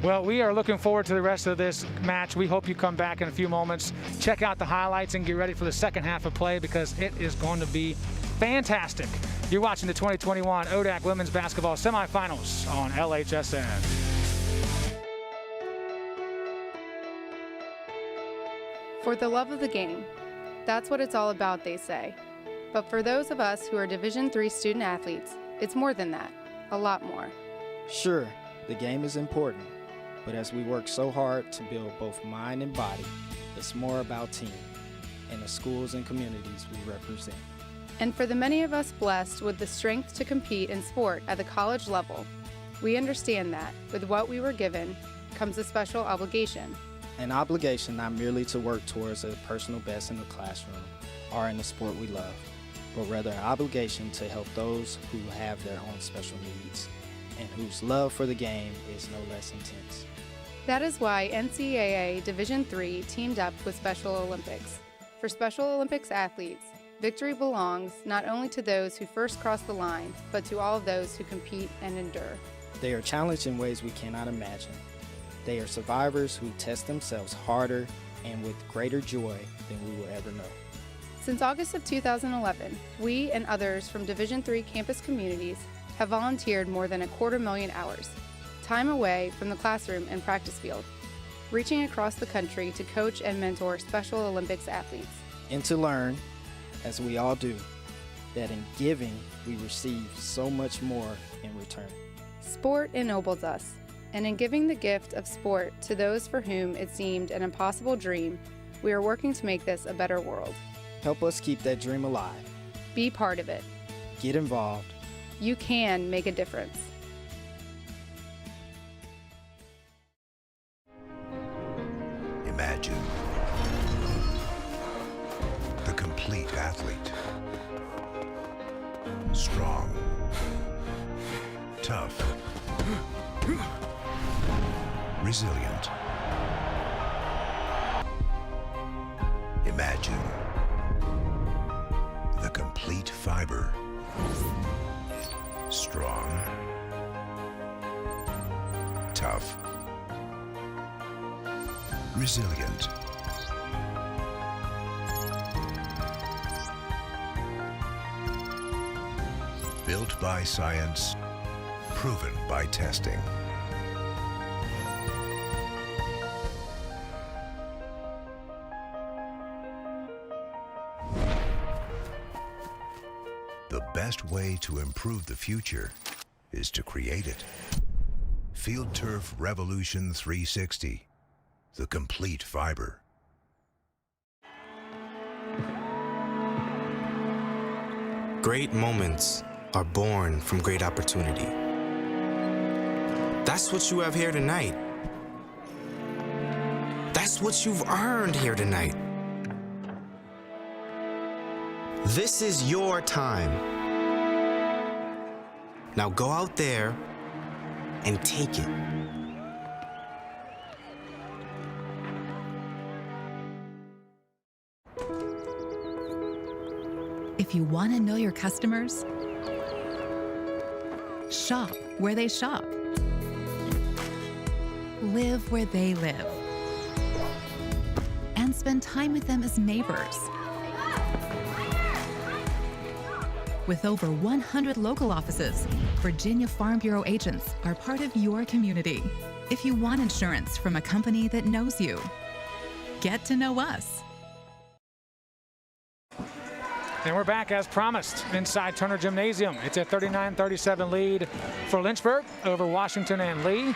Well, we are looking forward to the rest of this match. We hope you come back in a few moments, check out the highlights, and get ready for the second half of play because it is going to be fantastic. You're watching the 2021 ODAC Women's Basketball Semifinals on LHSN. For the love of the game. That's what it's all about, they say. But for those of us who are Division III student athletes, it's more than that, a lot more. Sure, the game is important, but as we work so hard to build both mind and body, it's more about team and the schools and communities we represent. And for the many of us blessed with the strength to compete in sport at the college level, we understand that with what we were given comes a special obligation. An obligation not merely to work towards a personal best in the classroom or in the sport we love, but rather an obligation to help those who have their own special needs and whose love for the game is no less intense. That is why NCAA Division III teamed up with Special Olympics. For Special Olympics athletes, victory belongs not only to those who first cross the line, but to all of those who compete and endure. They are challenged in ways we cannot imagine. They are survivors who test themselves harder and with greater joy than we will ever know. Since August of 2011, we and others from Division III campus communities have volunteered more than 250,000 hours, time away from the classroom and practice field, reaching across the country to coach and mentor Special Olympics athletes. And to learn, as we all do, that in giving we receive so much more in return. Sport ennobles us, and in giving the gift of sport to those for whom it seemed an impossible dream, we are working to make this a better world. Help us keep that dream alive. Be part of it. Get involved. You can make a difference. Imagine the complete athlete. Strong, tough, resilient. Imagine the complete fiber. Strong, tough, resilient. Built by science, proven by testing. The best way to improve the future is to create it. Field Turf Revolution 360, the complete fiber. Great moments are born from great opportunity. That's what you have here tonight. That's what you've earned here tonight. This is your time. Now go out there and take it. If you want to know your customers, shop where they shop. Live where they live. And spend time with them as neighbors. With over 100 local offices, Virginia Farm Bureau agents are part of your community. If you want insurance from a company that knows you, get to know us. And we're back as promised inside Turner Gymnasium. It's a 39-37 lead for Lynchburg over Washington and Lee.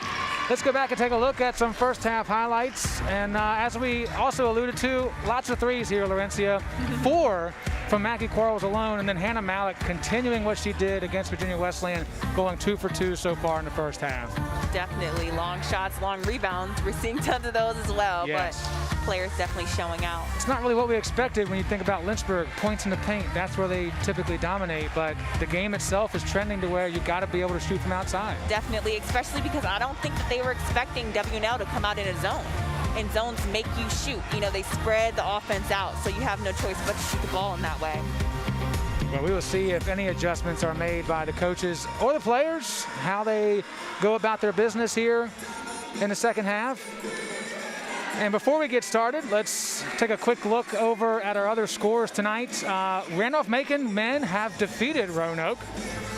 Let's go back and take a look at some first half highlights. And as we also alluded to, lots of threes here, Laurencia. 4 from Maggie Quarles alone, and then Hannah Malik continuing what she did against Virginia Wesleyan, going 2 for 2 so far in the first half. Definitely long shots, long rebounds. We're seeing tons of those as well, yes. But players definitely showing out. It's not really what we expected when you think about Lynchburg. Points in the paint, that's where they typically dominate, but the game itself is trending to where you got to be able to shoot from outside. Definitely, especially because I don't think that they were expecting W&L to come out in a zone. And zones make you shoot. You know, they spread the offense out, so you have no choice but to shoot the ball in that way. Well, we will see if any adjustments are made by the coaches or the players, how they go about their business here in the second half. And before we get started, let's take a quick look over at our other scores tonight. Randolph-Macon men have defeated Roanoke.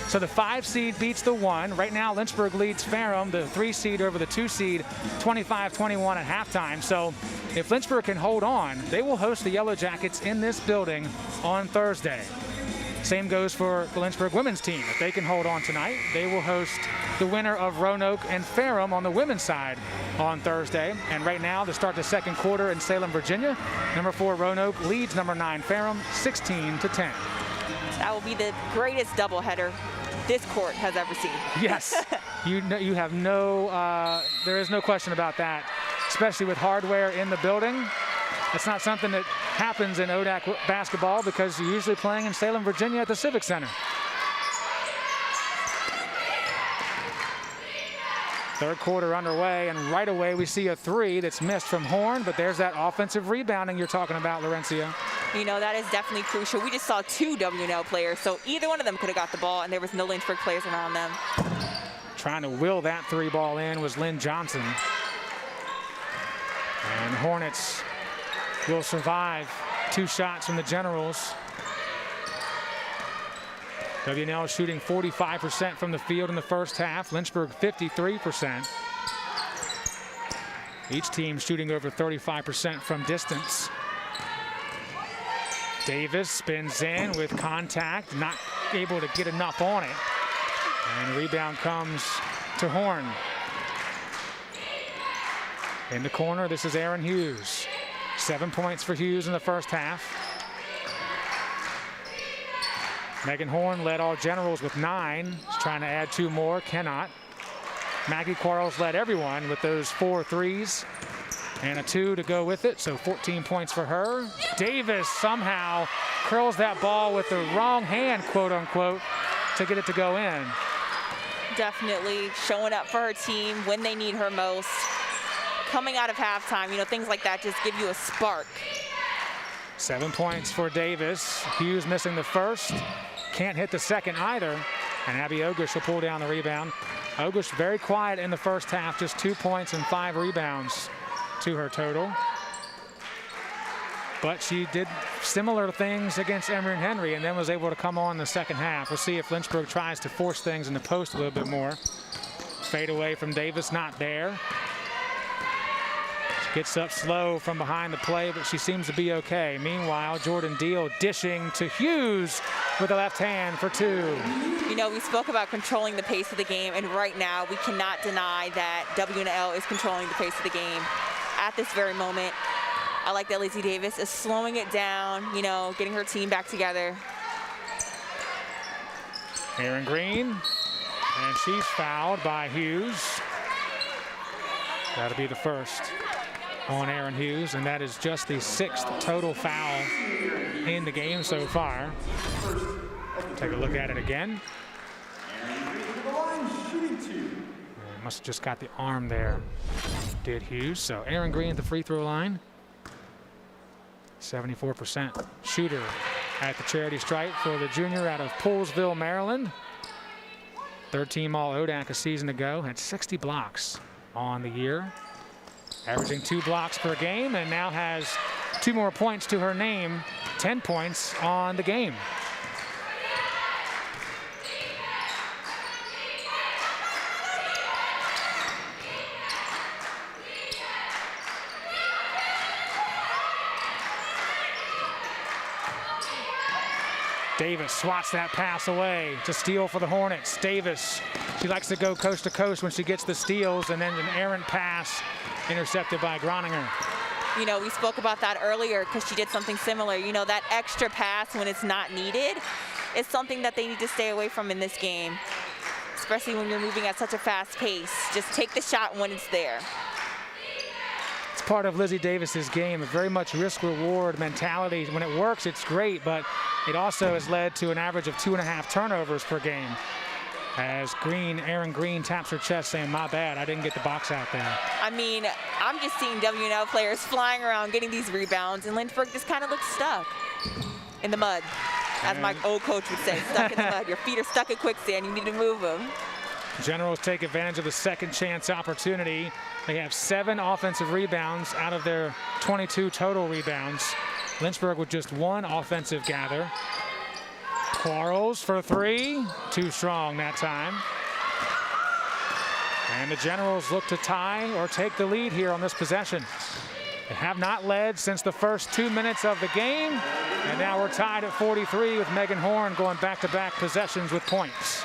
So the 5 seed beats the 1. Right now, Lynchburg leads Ferrum, the 3 seed over the 2 seed, 25-21 at halftime. So if Lynchburg can hold on, they will host the Yellow Jackets in this building on Thursday. Same goes for the Lynchburg women's team. If they can hold on tonight, they will host the winner of Roanoke and Ferrum on the women's side on Thursday. And right now, to start the second quarter in Salem, Virginia, number 4 Roanoke leads number 9 Ferrum 16-10. That will be the greatest doubleheader this court has ever seen. Yes, you have no, there is no question about that, especially with hardware in the building. It's not something that happens in ODAC basketball because you're usually playing in Salem, Virginia at the Civic Center. Third quarter underway, and right away we see a 3 that's missed from Horn, but there's that offensive rebounding you're talking about, Laurencia. You know, that is definitely crucial. We just saw 2 W&L players, so either one of them could have got the ball, and there was no Lynchburg players around them. Trying to will that 3 ball in was Lynn Johnson. And Hornets will survive 2 shots from the Generals. W&L shooting 45% from the field in the first half. Lynchburg 53%. Each team shooting over 35% from distance. Davis spins in with contact, not able to get enough on it. And rebound comes to Horn. In the corner, this is Aaron Hughes. 7 points for Hughes in the first half. Megan Horn led all Generals with 9. She's trying to add 2 more, cannot. Maggie Quarles led everyone with those 4 threes and a 2 to go with it, so 14 points for her. Davis somehow curls that ball with the wrong hand, quote unquote, to get it to go in. Definitely showing up for her team when they need her most. Coming out of halftime, you know, things like that just give you a spark. 7 points for Davis. Hughes missing the first. Can't hit the second either. And Abby Ogush will pull down the rebound. Ogush very quiet in the first half, just 2 points and 5 rebounds to her total. But she did similar things against Emory and Henry and then was able to come on in the second half. We'll see if Lynchburg tries to force things in the post a little bit more. Fade away from Davis, not there. Gets up slow from behind the play, but she seems to be okay. Meanwhile, Jordan Deal dishing to Hughes with the left hand for 2. You know, we spoke about controlling the pace of the game, and right now we cannot deny that W&L is controlling the pace of the game at this very moment. I like that Lizzie Davis is slowing it down, you know, getting her team back together. Aaron Green, and she's fouled by Hughes. That'll be the first on Aaron Hughes, and that is just the 6th total foul in the game so far. Take a look at it again. Must have just got the arm there, did Hughes. So Aaron Green at the free throw line. 74% shooter at the charity stripe for the junior out of Poolesville, Maryland. Third team all ODAC a season ago, had 60 blocks on the year, averaging 2 blocks per game, and now has 2 more points to her name, 10 points on the game. Davis swats that pass away to steal for the Hornets. Davis, she likes to go coast to coast when she gets the steals, and then an errant pass intercepted by Groninger. You know, we spoke about that earlier because she did something similar. You know, that extra pass when it's not needed is something that they need to stay away from in this game, especially when you're moving at such a fast pace. Just take the shot when it's there. It's part of Lizzie Davis's game, a very much risk-reward mentality. When it works, it's great, but it also has led to an average of 2.5 turnovers per game. As Aaron Green taps her chest saying, my bad, I didn't get the box out there. I mean, I'm just seeing WNL players flying around getting these rebounds, and Lynchburg just kind of looks stuck in the mud. As my old coach would say, stuck in the mud. Your feet are stuck in quicksand, you need to move them. Generals take advantage of the second chance opportunity. They have 7 offensive rebounds out of their 22 total rebounds. Lynchburg with just 1 offensive gather. Quarles for 3, too strong that time. And the Generals look to tie or take the lead here on this possession. They have not led since the first 2 minutes of the game, and now we're tied at 43 with Megan Horn going back-to-back possessions with points.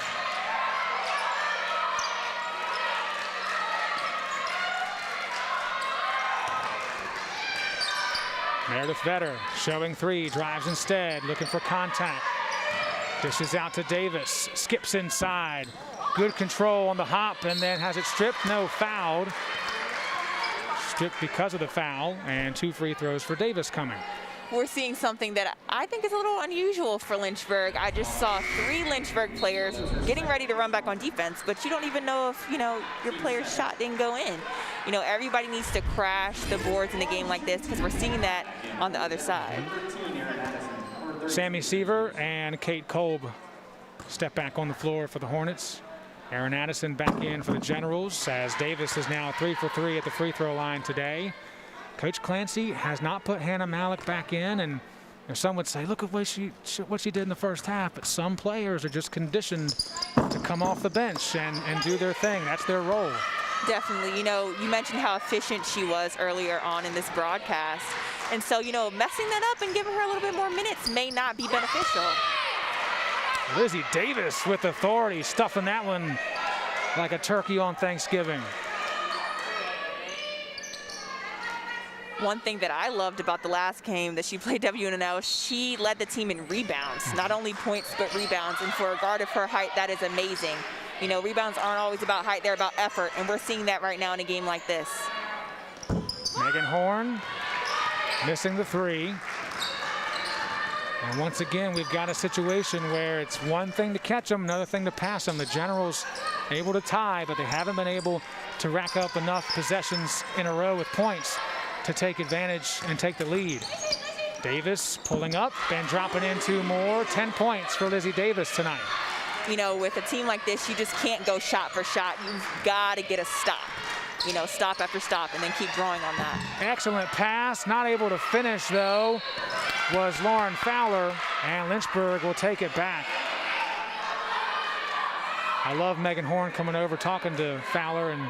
Meredith Vetter showing 3, drives instead, looking for contact. Dishes out to Davis, skips inside. Good control on the hop, and then has it stripped? No, fouled. Stripped because of the foul, and 2 free throws for Davis coming. We're seeing something that I think is a little unusual for Lynchburg. I just saw 3 Lynchburg players getting ready to run back on defense, but you don't even know if, you know, your player's shot didn't go in. You know, everybody needs to crash the boards in a game like this because we're seeing that on the other side. Sammy Seaver and Kate Kolb step back on the floor for the Hornets. Aaron Addison back in for the Generals, as Davis is now 3 for 3 at the free throw line today. Coach Clancy has not put Hannah Malik back in, and some would say, look at what she did in the first half, but some players are just conditioned to come off the bench and do their thing. That's their role. Definitely. You know, you mentioned how efficient she was earlier on in this broadcast. And so, you know, messing that up and giving her a little bit more minutes may not be beneficial. Lizzie Davis with authority, stuffing that one like a turkey on Thanksgiving. One thing that I loved about the last game that she played WNL, she led the team in rebounds, not only points, but rebounds. And for a guard of her height, that is amazing. You know, rebounds aren't always about height, they're about effort. And we're seeing that right now in a game like this. Megan Horn missing the 3. And once again, we've got a situation where it's one thing to catch them, another thing to pass them. The Generals able to tie, but they haven't been able to rack up enough possessions in a row with points to take advantage and take the lead. Davis pulling up and dropping in 2 more. 10 points for Lizzie Davis tonight. You know, with a team like this, you just can't go shot for shot. You've got to get a stop. You know, stop after stop and then keep drawing on that. Excellent pass. Not able to finish, though, was Lauren Fowler, and Lynchburg will take it back. I love Megan Horn coming over, talking to Fowler, and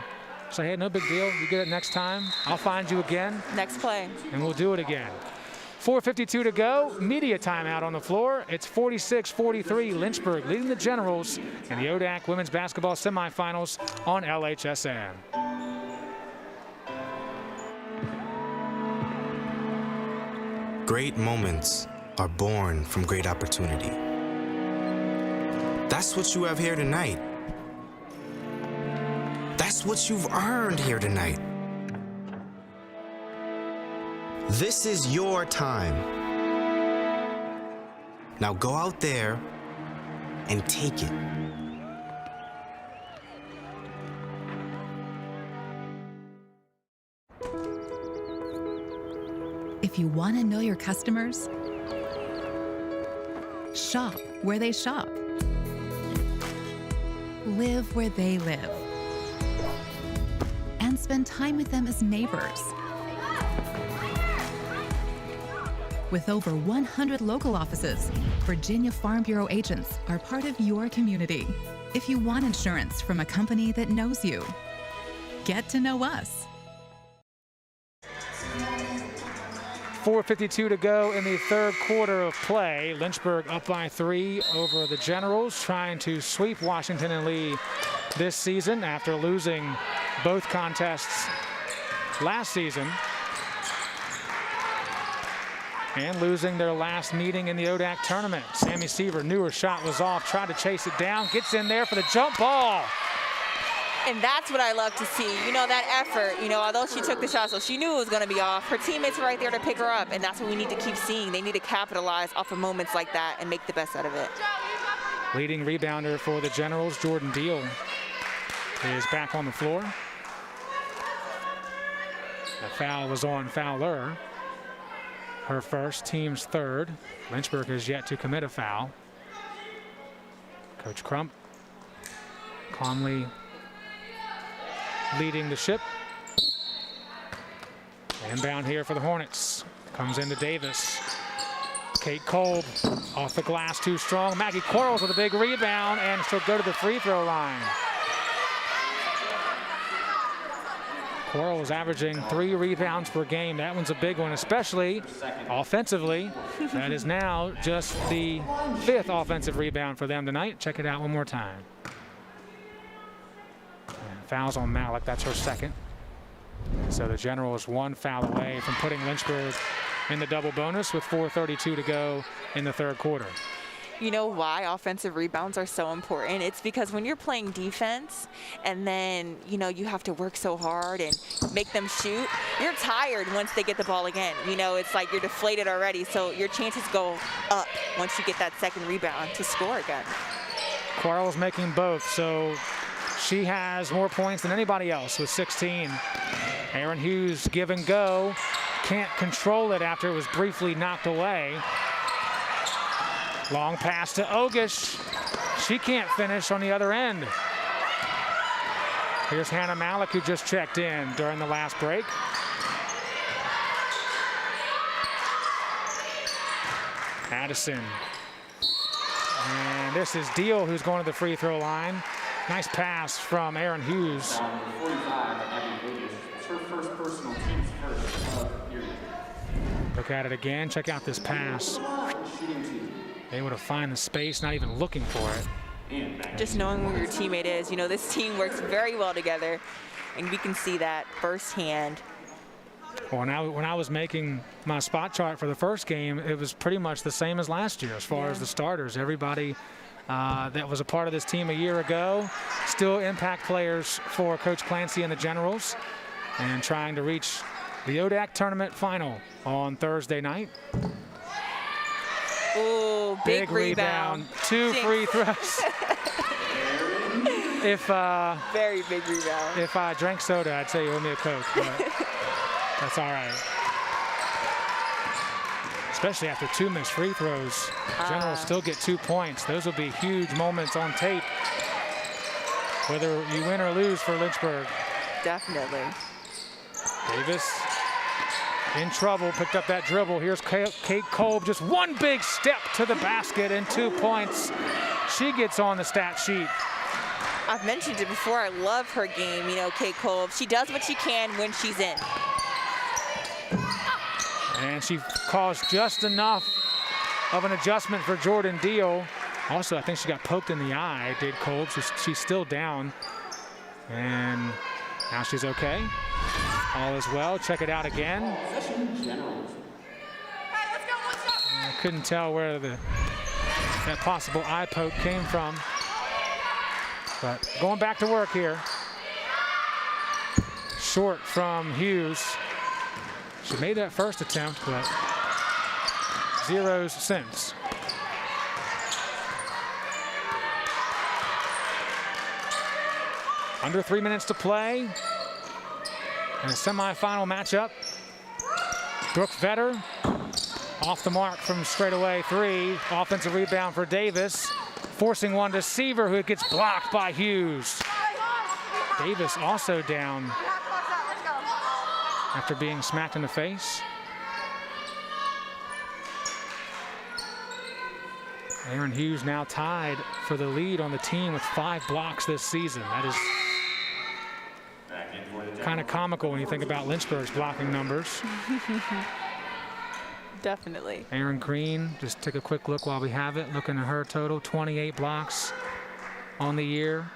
say, hey, no big deal. You get it next time. I'll find you again. Next play. And we'll do it again. 4:52 to go. Media timeout on the floor. It's 46-43. Lynchburg leading the Generals in the ODAC women's basketball semifinals on LHSN. Great moments are born from great opportunity. That's what you have here tonight. That's what you've earned here tonight. This is your time. Now go out there and take it. If you want to know your customers, Shop where they shop. Live where they live. And spend time with them as neighbors. With over 100 local offices, Virginia Farm Bureau agents are part of your community. If you want insurance from a company that knows you, get to know us. 4:52 to go in the third quarter of play. Lynchburg up by 3 over the Generals, trying to sweep Washington and Lee this season after losing both contests last season and losing their last meeting in the ODAC tournament. Sammy Seaver knew her shot was off, tried to chase it down, gets in there for the jump ball. And that's what I love to see. You know, that effort, you know, although she took the shot, so she knew it was going to be off, her teammates were right there to pick her up, and that's what we need to keep seeing. They need to capitalize off of moments like that and make the best out of it. Leading rebounder for the Generals, Jordan Deal, is back on the floor. The foul was on Fowler. Her first, team's third. Lynchburg has yet to commit a foul. Coach Crump calmly leading the ship. Inbound here for the Hornets. Comes into Davis. Kate Kolb off the glass, too strong. Maggie Quarles with a big rebound, and she'll go to the free throw line. Quarles averaging 3 rebounds per game. That one's a big one, especially offensively. That is now just the 5th offensive rebound for them tonight. Check it out one more time. And fouls on Malik, that's her second. So the Generals 1 foul away from putting Lynchburg in the double bonus with 4:32 to go in the third quarter. You know why offensive rebounds are so important? It's because when you're playing defense and then, you know, you have to work so hard and make them shoot, you're tired once they get the ball again. You know, it's like you're deflated already, so your chances go up once you get that second rebound to score again. Quarles making both, so she has more points than anybody else with 16. Aaron Hughes give and go. Can't control it after it was briefly knocked away. Long pass to Ogish. She can't finish on the other end. Here's Hannah Malik, who just checked in during the last break. Addison. And this is Deal, who's going to the free throw line. Nice pass from Aaron Hughes. Look at it again. Check out this pass. Able to find the space, not even looking for it. Just knowing where your teammate is. You know, this team works very well together, and we can see that firsthand. Well, now when I was making my spot chart for the first game, it was pretty much the same as last year as far as the starters. Everybody that was a part of this team a year ago, still impact players for Coach Clancy and the Generals, and trying to reach the ODAC tournament final on Thursday night. Ooh, big rebound. 2 free throws. Very big rebound. If I drank soda, I'd say you owe me a Coke, but that's all right. Especially after 2 missed free throws. Generals still get 2 points. Those will be huge moments on tape, whether you win or lose for Lynchburg. Definitely. Davis in trouble, picked up that dribble. Here's Kate Kolb, just 1 big step to the basket and 2 points. She gets on the stat sheet. I've mentioned it before, I love her game, you know, Kate Kolb. She does what she can when she's in. And she caused just enough of an adjustment for Jordan Deal. Also, I think she got poked in the eye, did Kolb. She's still down. And now she's okay. All is well. Check it out again. I couldn't tell where that possible eye poke came from. But going back to work here. Short from Hughes. She made that first attempt, but zeros since. Under 3 minutes to play. And a semifinal matchup. Brooke Vetter Off the mark from straightaway 3. Offensive rebound for Davis. Forcing one to Seaver, who gets blocked by Hughes. Davis also down after being smacked in the face. Aaron Hughes now tied for the lead on the team with 5 blocks this season. That is kind of comical when you think about Lynchburg's blocking numbers. Definitely. Aaron Green, just take a quick look while we have it. Looking at her total, 28 blocks on the year.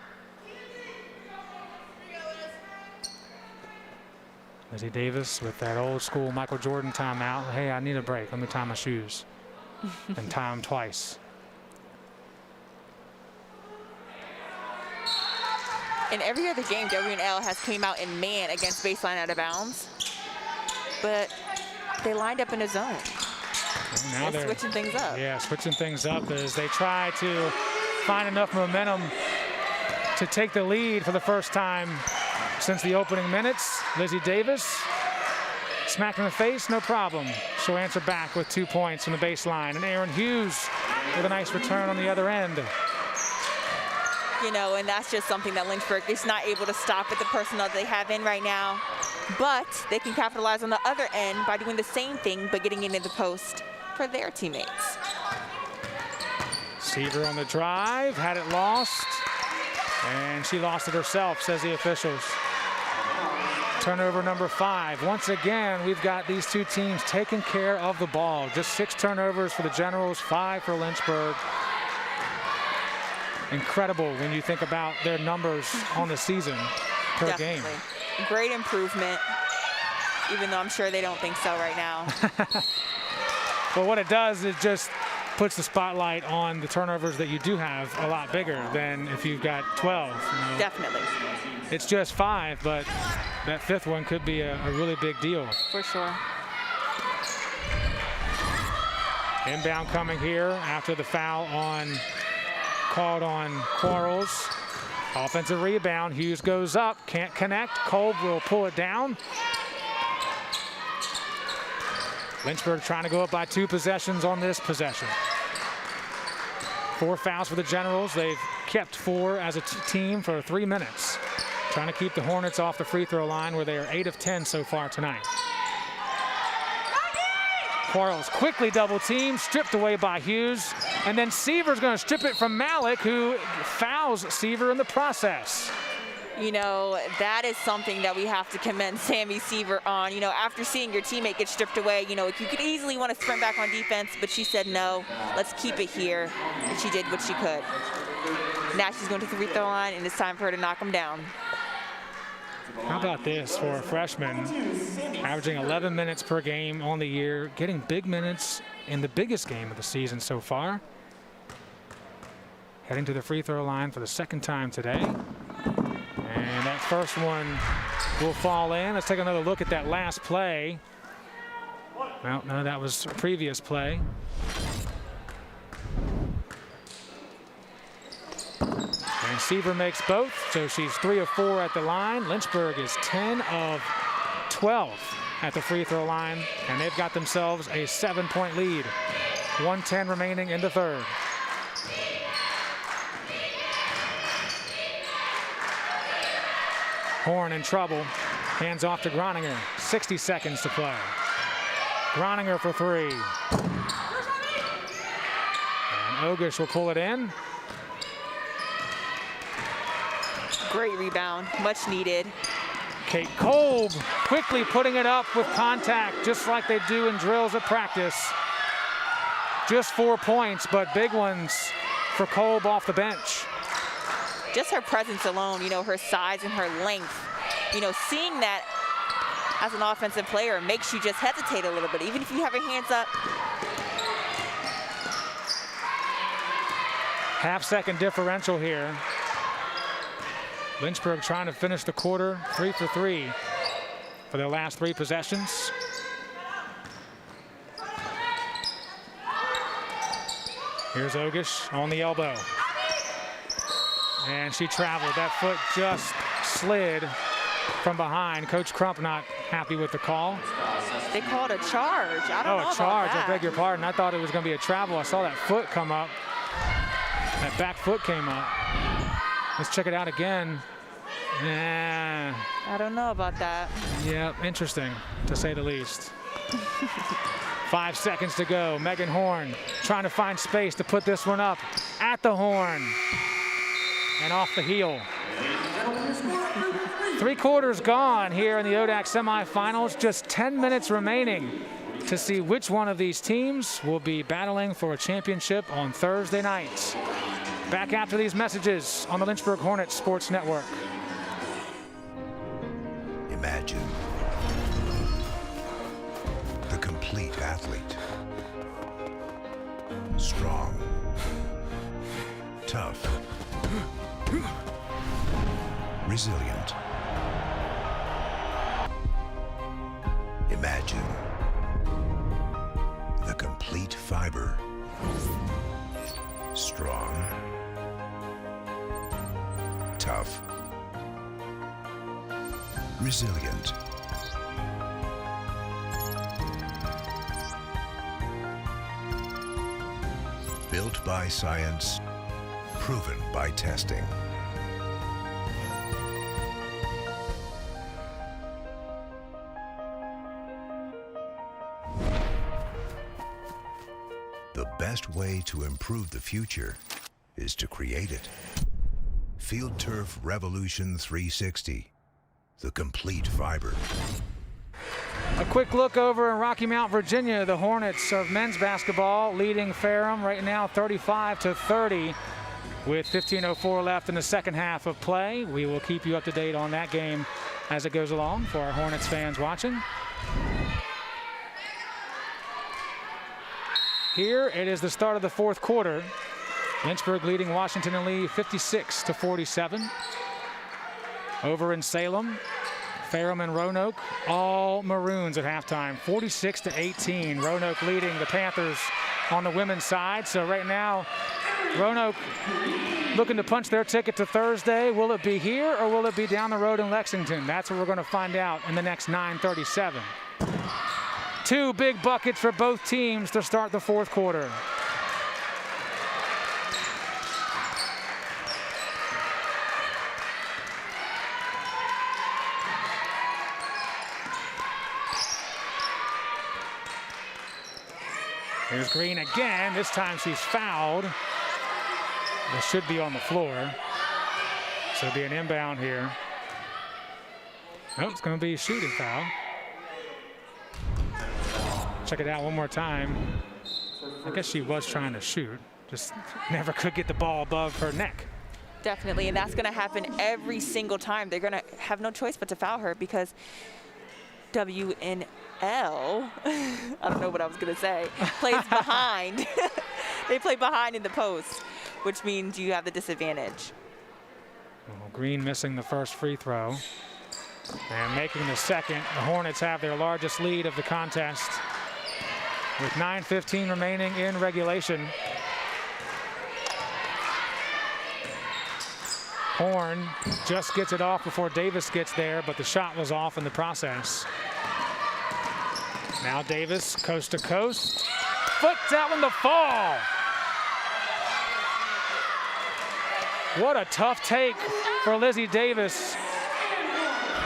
Lizzie Davis with that old school Michael Jordan timeout. Hey, I need a break. Let me tie my shoes. And tie them twice. In every other game, W&L has came out in man against baseline out of bounds. But they lined up in a zone. Well, now they're switching things up. Yeah, switching things up as they try to find enough momentum to take the lead for the first time since the opening minutes. Lizzie Davis, smacked in the face, no problem. She'll answer back with 2 points from the baseline. And Aaron Hughes with a nice return on the other end. You know, and that's just something that Lynchburg is not able to stop with the personnel they have in right now. But they can capitalize on the other end by doing the same thing, but getting into the post for their teammates. Seaver on the drive, had it lost. And she lost it herself, says the officials. Turnover number 5. Once again, we've got these two teams taking care of the ball. Just 6 turnovers for the Generals, 5 for Lynchburg. Incredible when you think about their numbers on the season per Definitely. game. Great improvement, even though I'm sure they don't think so right now. Well, what it does is just puts the spotlight on the turnovers that you do have a lot bigger than if you've got 12. You know? Definitely. It's just 5, but that 5th one could be a really big deal. For sure. Inbound coming here after the foul called on Quarles. Offensive rebound. Hughes goes up, can't connect. Kolb will pull it down. Lynchburg trying to go up by 2 possessions on this possession. 4 fouls for the Generals. They've kept 4 as a team for 3 minutes. Trying to keep the Hornets off the free throw line, where they are 8 of 10 so far tonight. Quarles quickly double teamed, stripped away by Hughes. And then Seaver's going to strip it from Malik, who fouls Seaver in the process. You know, that is something that we have to commend Sammy Seaver on. You know, after seeing your teammate get stripped away, you know, you could easily want to sprint back on defense, but she said, no, let's keep it here. And she did what she could. Now she's going to the free throw line, and it's time for her to knock him down. How about this for a freshman, averaging 11 minutes per game on the year, getting big minutes in the biggest game of the season so far. Heading to the free throw line for the 2nd time today. And that first one will fall in. Let's take another look at that last play. Well, no, that was a previous play. And Seaver makes both, so she's 3 of 4 at the line. Lynchburg is 10 of 12 at the free throw line, and they've got themselves a 7-point lead. 1:10 remaining in the 3rd. Horn in trouble. Hands off to Groninger. 60 seconds to play. Groninger for 3. And Ogish will pull it in. Great rebound, much needed. Kate Kolb quickly putting it up with contact, just like they do in drills at practice. Just 4 points, but big ones for Kolb off the bench. Just her presence alone, you know, her size and her length, you know, seeing that as an offensive player makes you just hesitate a little bit, even if you have your hands up. Half-second differential here. Lynchburg trying to finish the quarter 3 for 3 for their last 3 possessions. Here's Ogish on the elbow. And she traveled. That foot just slid from behind. Coach Crump not happy with the call. They called a charge. I don't know a charge. about that. I beg your pardon. I thought it was going to be a travel. I saw that foot come up. That back foot came up. Let's check it out again. Nah. I don't know about that. Yeah, interesting, to say the least. 5 seconds to go. Megan Horn trying to find space to put this one up at the horn. And off the heel. 3 quarters gone here in the ODAC semifinals. Just 10 minutes remaining to see which one of these teams will be battling for a championship on Thursday night. Back after these messages on the Lynchburg Hornets Sports Network. Imagine the complete athlete. Strong, tough, resilient. Imagine the complete fiber. Strong, tough, resilient. Built by science, proven by testing. The best way to improve the future is to create it. Field Turf Revolution 360, the complete fiber. A quick look over in Rocky Mount, Virginia. The Hornets of men's basketball leading Ferrum right now 35-30 with 15:04 left in the second half of play. We will keep you up to date on that game as it goes along for our Hornets fans watching. Here it is the start of the fourth quarter. Lynchburg leading Washington and Lee 56-47. Over in Salem, Ferrum and Roanoke, all Maroons at halftime, 46-18. Roanoke leading the Panthers on the women's side. So right now, Roanoke looking to punch their ticket to Thursday. Will it be here or will it be down the road in Lexington? That's what we're going to find out in the next 9:37. 2 big buckets for both teams to start the fourth quarter. Here's Green again. This time she's fouled. It should be on the floor. So it'll be an inbound here. Nope, it's going to be a shooting foul. Check it out one more time. I guess she was trying to shoot, just never could get the ball above her neck. Definitely, and that's going to happen every single time. They're going to have no choice but to foul her because WNL, I don't know what I was going to say, plays behind. They play behind in the post, which means you have the disadvantage. Well, Green missing the first free throw and making the second. The Hornets have their largest lead of the contest with 9:15 remaining in regulation. Horn just gets it off before Davis gets there, but the shot was off in the process. Now Davis, coast to coast. Foot that one to fall. What a tough take for Lizzie Davis.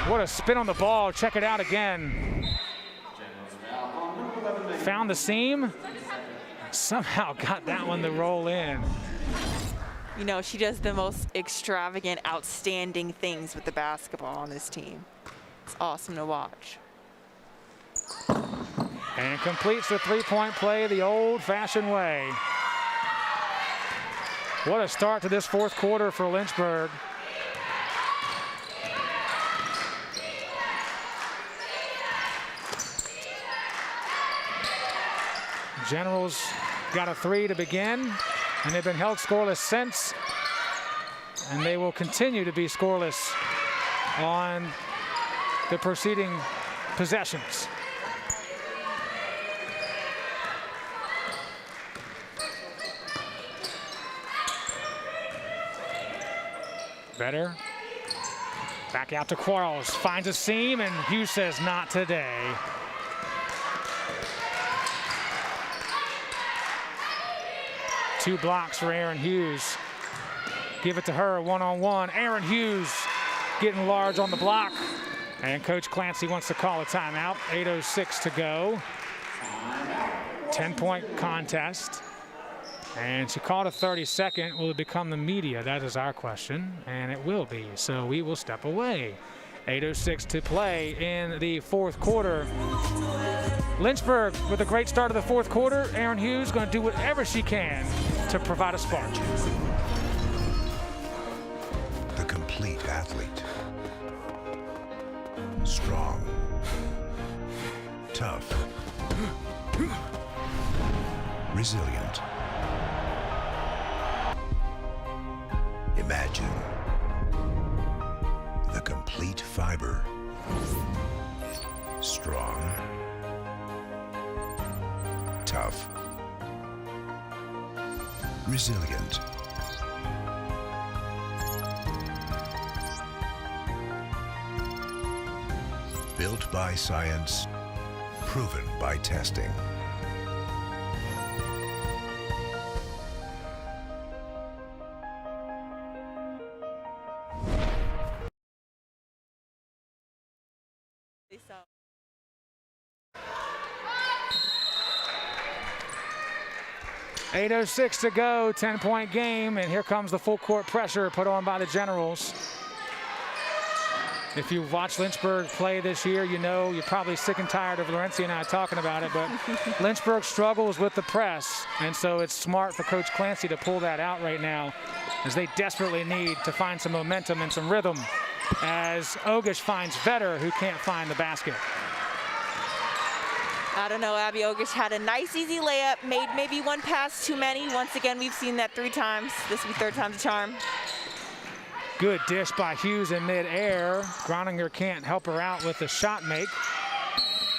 What a spin on the ball. Check it out again. Found the seam. Somehow got that one to roll in. You know, she does the most extravagant, outstanding things with the basketball on this team. It's awesome to watch. And completes the three-point play the old-fashioned way. What a start to this fourth quarter for Lynchburg. Generals got a 3 to begin, and they've been held scoreless since, and they will continue to be scoreless on the preceding possessions. Better Back out to Quarles, finds a seam, and Hughes says not today. Two blocks for Aaron Hughes. Give it to her, one-on-one. Aaron Hughes getting large on the block. And Coach Clancy wants to call a timeout. 8:06 to go. 10-point contest. And she called a 30-second. Will it become the media? That is our question. And it will be. So we will step away. 8:06 to play in the fourth quarter. Lynchburg with a great start of the fourth quarter. Aaron Hughes going to do whatever she can to provide a spark. The complete athlete. Strong. Tough. Resilient. Imagine the complete fiber. Strong. Tough. Resilient. Built by science, proven by testing. So. 8:06 to go, 10-point game, and here comes the full court pressure put on by the Generals. If you've watched Lynchburg play this year, you know you're probably sick and tired of Lorenzi and I talking about it, but Lynchburg struggles with the press, and so it's smart for Coach Clancy to pull that out right now as they desperately need to find some momentum and some rhythm as Ogish finds Vetter, who can't find the basket. I don't know, Abby Ogish had a nice, easy layup, made maybe one pass too many. Once again, we've seen that 3 times. This will be 3rd time's a charm. Good dish by Hughes in midair. Groninger can't help her out with the shot make.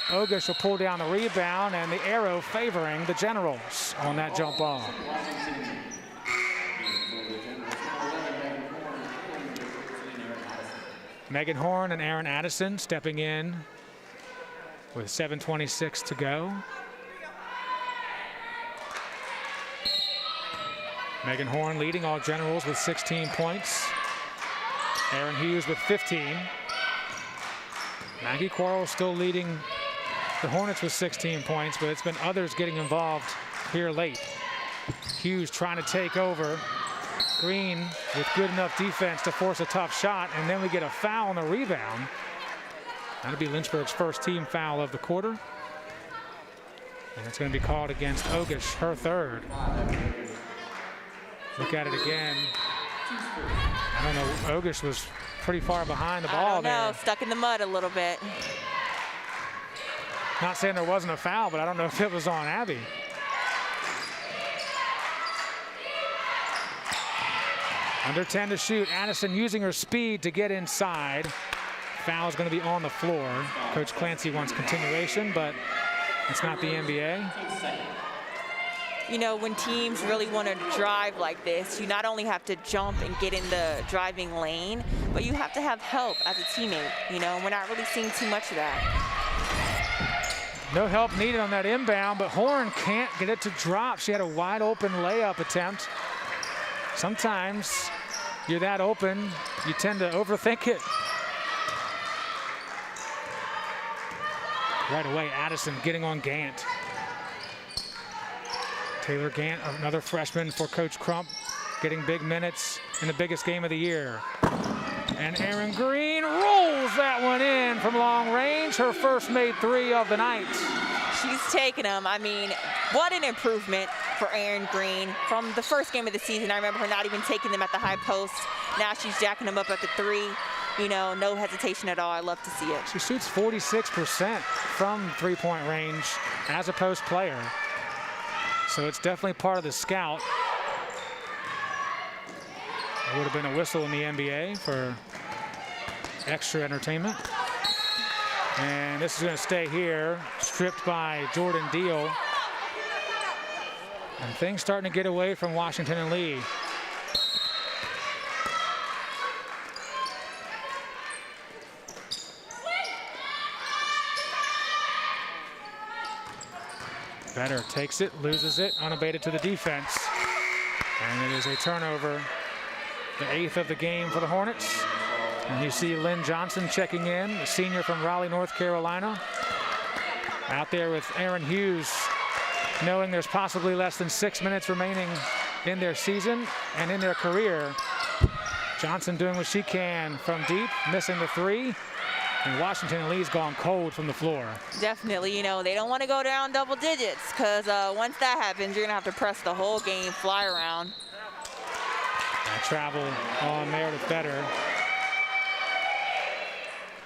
Ogish will pull down the rebound, and the arrow favoring the Generals on that jump ball. Megan Horn and Aaron Addison stepping in with 7:26 to go. Megan Horn leading all Generals with 16 points. Aaron Hughes with 15. Maggie Quarles still leading the Hornets with 16 points, but it's been others getting involved here late. Hughes trying to take over. Green with good enough defense to force a tough shot, and then we get a foul on the rebound. That'll be Lynchburg's first team foul of the quarter. And it's going to be called against Ogish, her 3rd. Look at it again. I don't know, Ogish was pretty far behind the ball there. I don't know, stuck in the mud a little bit. Not saying there wasn't a foul, but I don't know if it was on Abby. Under 10 to shoot. Addison using her speed to get inside. Foul is going to be on the floor. Coach Clancy wants continuation, but it's not the NBA. You know, when teams really want to drive like this, you not only have to jump and get in the driving lane, but you have to have help as a teammate, you know, and we're not really seeing too much of that. No help needed on that inbound, but Horn can't get it to drop. She had a wide open layup attempt. Sometimes you're that open, you tend to overthink it. Right away, Addison getting on Gant. Taylor Gant, another freshman for Coach Crump, getting big minutes in the biggest game of the year. And Erin Green rolls that one in from long range, her first made 3 of the night. She's taken them. I mean, what an improvement for Erin Green. From the first game of the season, I remember her not even taking them at the high post. Now she's jacking them up at the 3. You know, no hesitation at all. I love to see it. She shoots 46% from 3-point range as a post player. So it's definitely part of the scout. It would have been a whistle in the NBA for extra entertainment. And this is going to stay here, stripped by Jordan Deal. And things starting to get away from Washington and Lee. Vetter takes it, loses it, unabated to the defense. And it is a turnover, the 8th of the game for the Hornets. And you see Lynn Johnson checking in, the senior from Raleigh, North Carolina. Out there with Aaron Hughes, knowing there's possibly less than 6 minutes remaining in their season and in their career. Johnson doing what she can from deep, missing the 3. And Washington and Lee's gone cold from the floor. Definitely, you know, they don't want to go down double digits because once that happens, you're going to have to press the whole game, fly around. Travel on Meredith Vetter.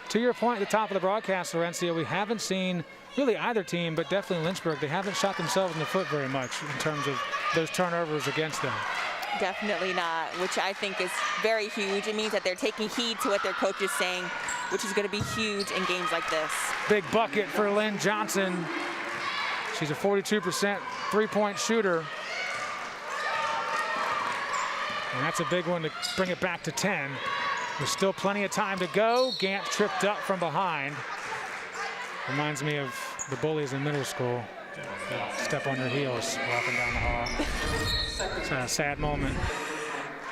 To your point at the top of the broadcast, Laurencia, we haven't seen really either team, but definitely Lynchburg. They haven't shot themselves in the foot very much in terms of those turnovers against them. Definitely not, which I think is very huge. It means that they're taking heed to what their coach is saying, which is going to be huge in games like this. Big bucket for Lynn Johnson. She's a 42% three-point shooter. And that's a big one to bring it back to 10. There's still plenty of time to go. Gant tripped up from behind. Reminds me of the bullies in middle school. Step on your heels walking down the hall. It's a sad moment.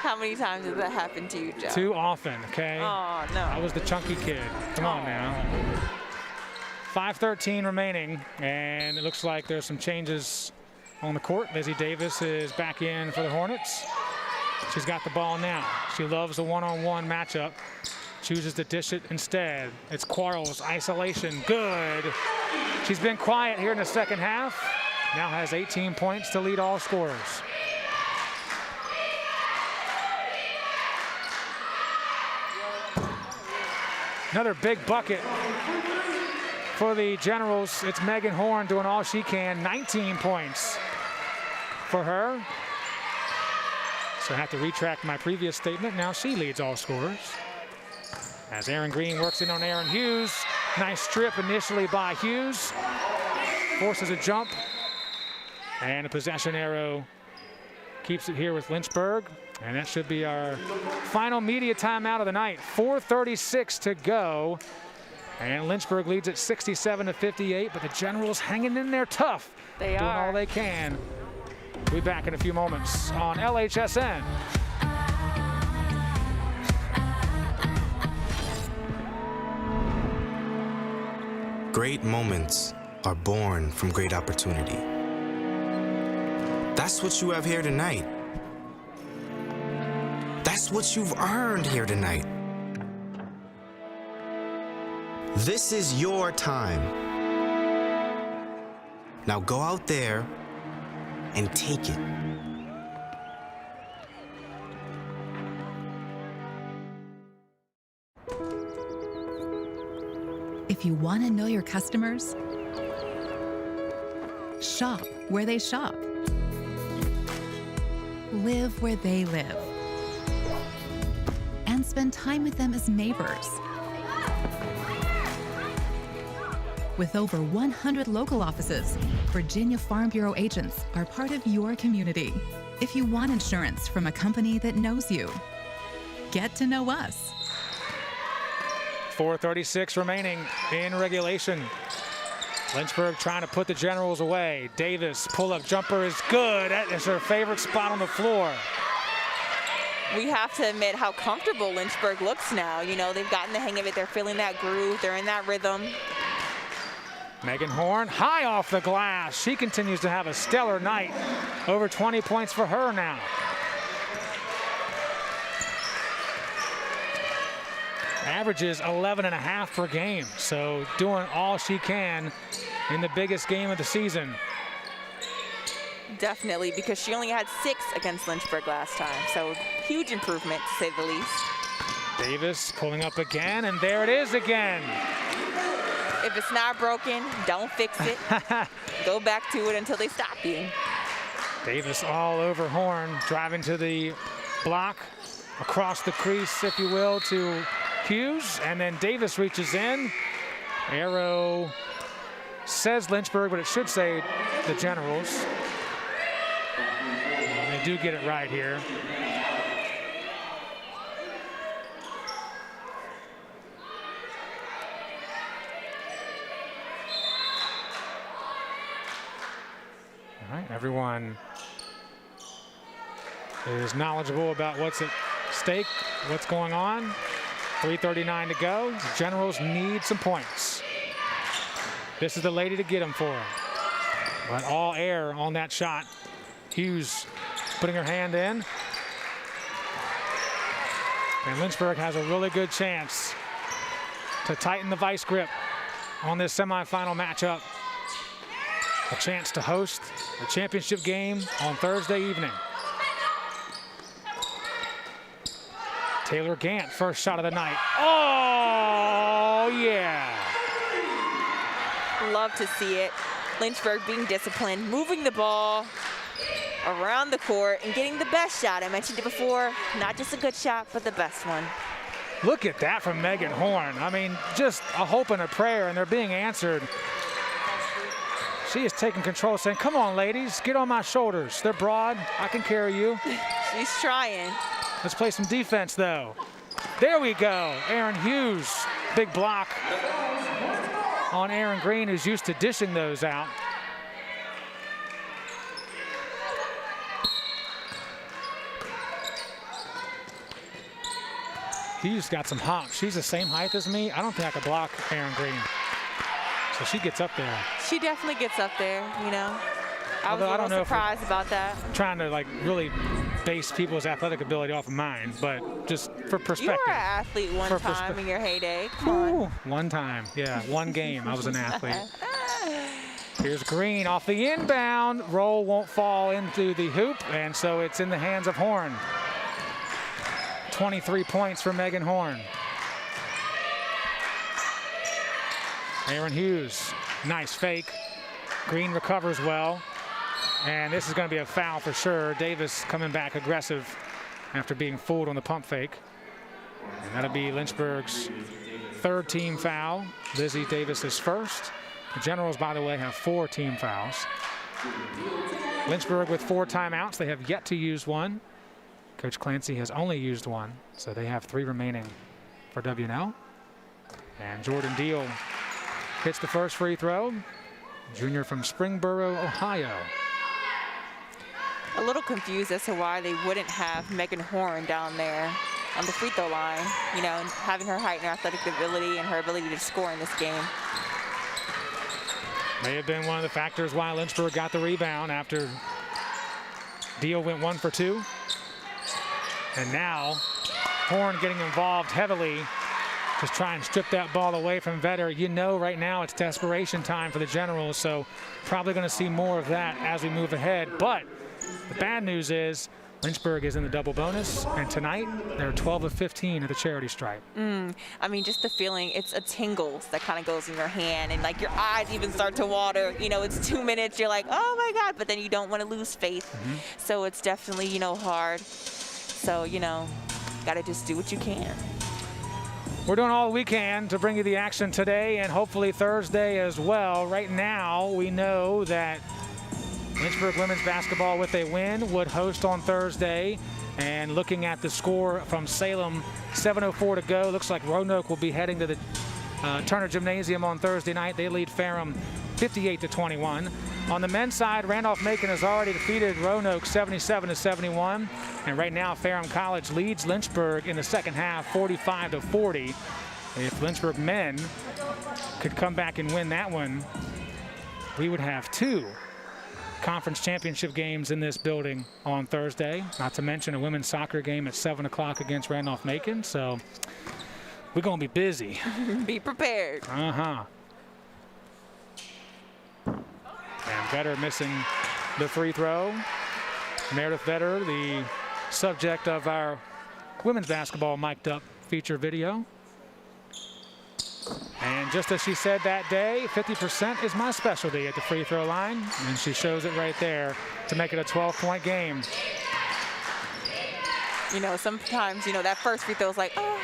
How many times has that happened to you, Joe? Too often, okay? Oh, no. I was the chunky kid. Come on now. 5:13 remaining, and it looks like there's some changes on the court. Lizzie Davis is back in for the Hornets. She's got the ball now. She loves the one-on-one matchup. Chooses to dish it instead. It's Quarles, isolation, good. She's been quiet here in the second half. Now has 18 points to lead all scorers. Another big bucket for the Generals. It's Megan Horn doing all she can. 19 points for her. So I have to retract my previous statement. Now she leads all scorers. As Aaron Green works in on Aaron Hughes. Nice strip initially by Hughes. Forces a jump. And a possession arrow keeps it here with Lynchburg. And that should be our final media timeout of the night. 4:36 to go. And Lynchburg leads at 67-58, but the Generals hanging in there tough. They doing are. all they can. We'll be back in a few moments on LHSN. Great moments are born from great opportunity. That's what you have here tonight. That's what you've earned here tonight. This is your time. Now go out there and take it. If you want to know your customers, shop where they shop. Live where they live. And spend time with them as neighbors. With over 100 local offices, Virginia Farm Bureau agents are part of your community. If you want insurance from a company that knows you, get to know us. 4:36 remaining in regulation. Lynchburg trying to put the Generals away. Davis, pull-up jumper is good. That is her favorite spot on the floor. We have to admit how comfortable Lynchburg looks now. You know, they've gotten the hang of it. They're feeling that groove. They're in that rhythm. Megan Horn, high off the glass. She continues to have a stellar night. Over 20 points for her now. Averages 11.5 per game, so doing all she can in the biggest game of the season. Definitely, because she only had 6 against Lynchburg last time, so huge improvement to say the least. Davis pulling up again, and there it is again. If it's not broken, don't fix it. Go back to it until they stop you. Davis all over Horn, driving to the block, across the crease, if you will, to Hughes, and then Davis reaches in. Arrow says Lynchburg, but it should say the Generals. And they do get it right here. Everyone is knowledgeable about what's at stake, what's going on. 3:39 to go. The Generals need some points. This is the lady to get them for them. But all air on that shot. Hughes putting her hand in. And Lynchburg has a really good chance to tighten the vice grip on this semifinal matchup. A chance to host the championship game on Thursday evening. Taylor Gant, first shot of the night. Oh, yeah. Love to see it. Lynchburg being disciplined, moving the ball around the court and getting the best shot. I mentioned it before, not just a good shot, but the best one. Look at that from Megan Horn. I mean, just a hope and a prayer, and they're being answered. She is taking control, saying, come on, ladies, get on my shoulders. They're broad, I can carry you. She's trying. Let's play some defense, though. There we go. Aaron Hughes, big block on Aaron Green, who's used to dishing those out. Hughes got some hop. She's the same height as me. I don't think I could block Aaron Green. So she gets up there. She definitely gets up there, you know. I was Although a little surprised about that. Trying to, like, really base people's athletic ability off of mine, but just for perspective. You were an athlete one time in your heyday. Come on. One time, yeah, one game I was an athlete. Here's Green off the inbound. Roll won't fall into the hoop, and so it's in the hands of Horn. 23 points for Megan Horn. Aaron Hughes, nice fake. Green recovers well. And this is going to be a foul for sure. Davis coming back aggressive after being fooled on the pump fake. And that'll be Lynchburg's third team foul. Lizzie Davis's first. The Generals, by the way, have 4 team fouls. Lynchburg with 4 timeouts. They have yet to use one. Coach Clancy has only used one, so they have 3 remaining for W&L. And Jordan Deal hits the first free throw. Junior from Springboro, Ohio. A little confused as to why they wouldn't have Megan Horn down there on the free throw line, you know, and having her height and her athletic ability and her ability to score in this game. May have been one of the factors why Lynchburg got the rebound after Deal went 1 for 2. And now Horn getting involved heavily. Just try and strip that ball away from Vetter. You know right now it's desperation time for the Generals, so probably going to see more of that as we move ahead. But the bad news is Lynchburg is in the double bonus, and tonight they're 12 of 15 at the charity stripe. I mean, just the feeling, it's a tingles that kind of goes in your hand, and like your eyes even start to water. You know, it's 2 minutes, you're like, oh my God, but then you don't want to lose faith. So it's definitely, you know, hard. So, you know, got to just do what you can. We're doing all we can to bring you the action today and hopefully Thursday as well. Right now, we know that Lynchburg women's basketball with a win would host on Thursday. And looking at the score from Salem, 7:04 to go. Looks like Roanoke will be heading to the Turner Gymnasium on Thursday night. They lead Ferrum 58-21. On the men's side, Randolph-Macon has already defeated Roanoke 77-71. And right now, Ferrum College leads Lynchburg in the second half 45-40. If Lynchburg men could come back and win that one, we would have 2 conference championship games in this building on Thursday, not to mention a women's soccer game at 7 o'clock against Randolph-Macon. So we're going to be busy. Be prepared. And Vetter missing the free throw. Meredith Vetter, the subject of our women's basketball mic'd up feature video. And just as she said that day, 50% is my specialty at the free throw line. And she shows it right there to make it a 12-point game. You know, sometimes, you know, that first free throw is like, oh,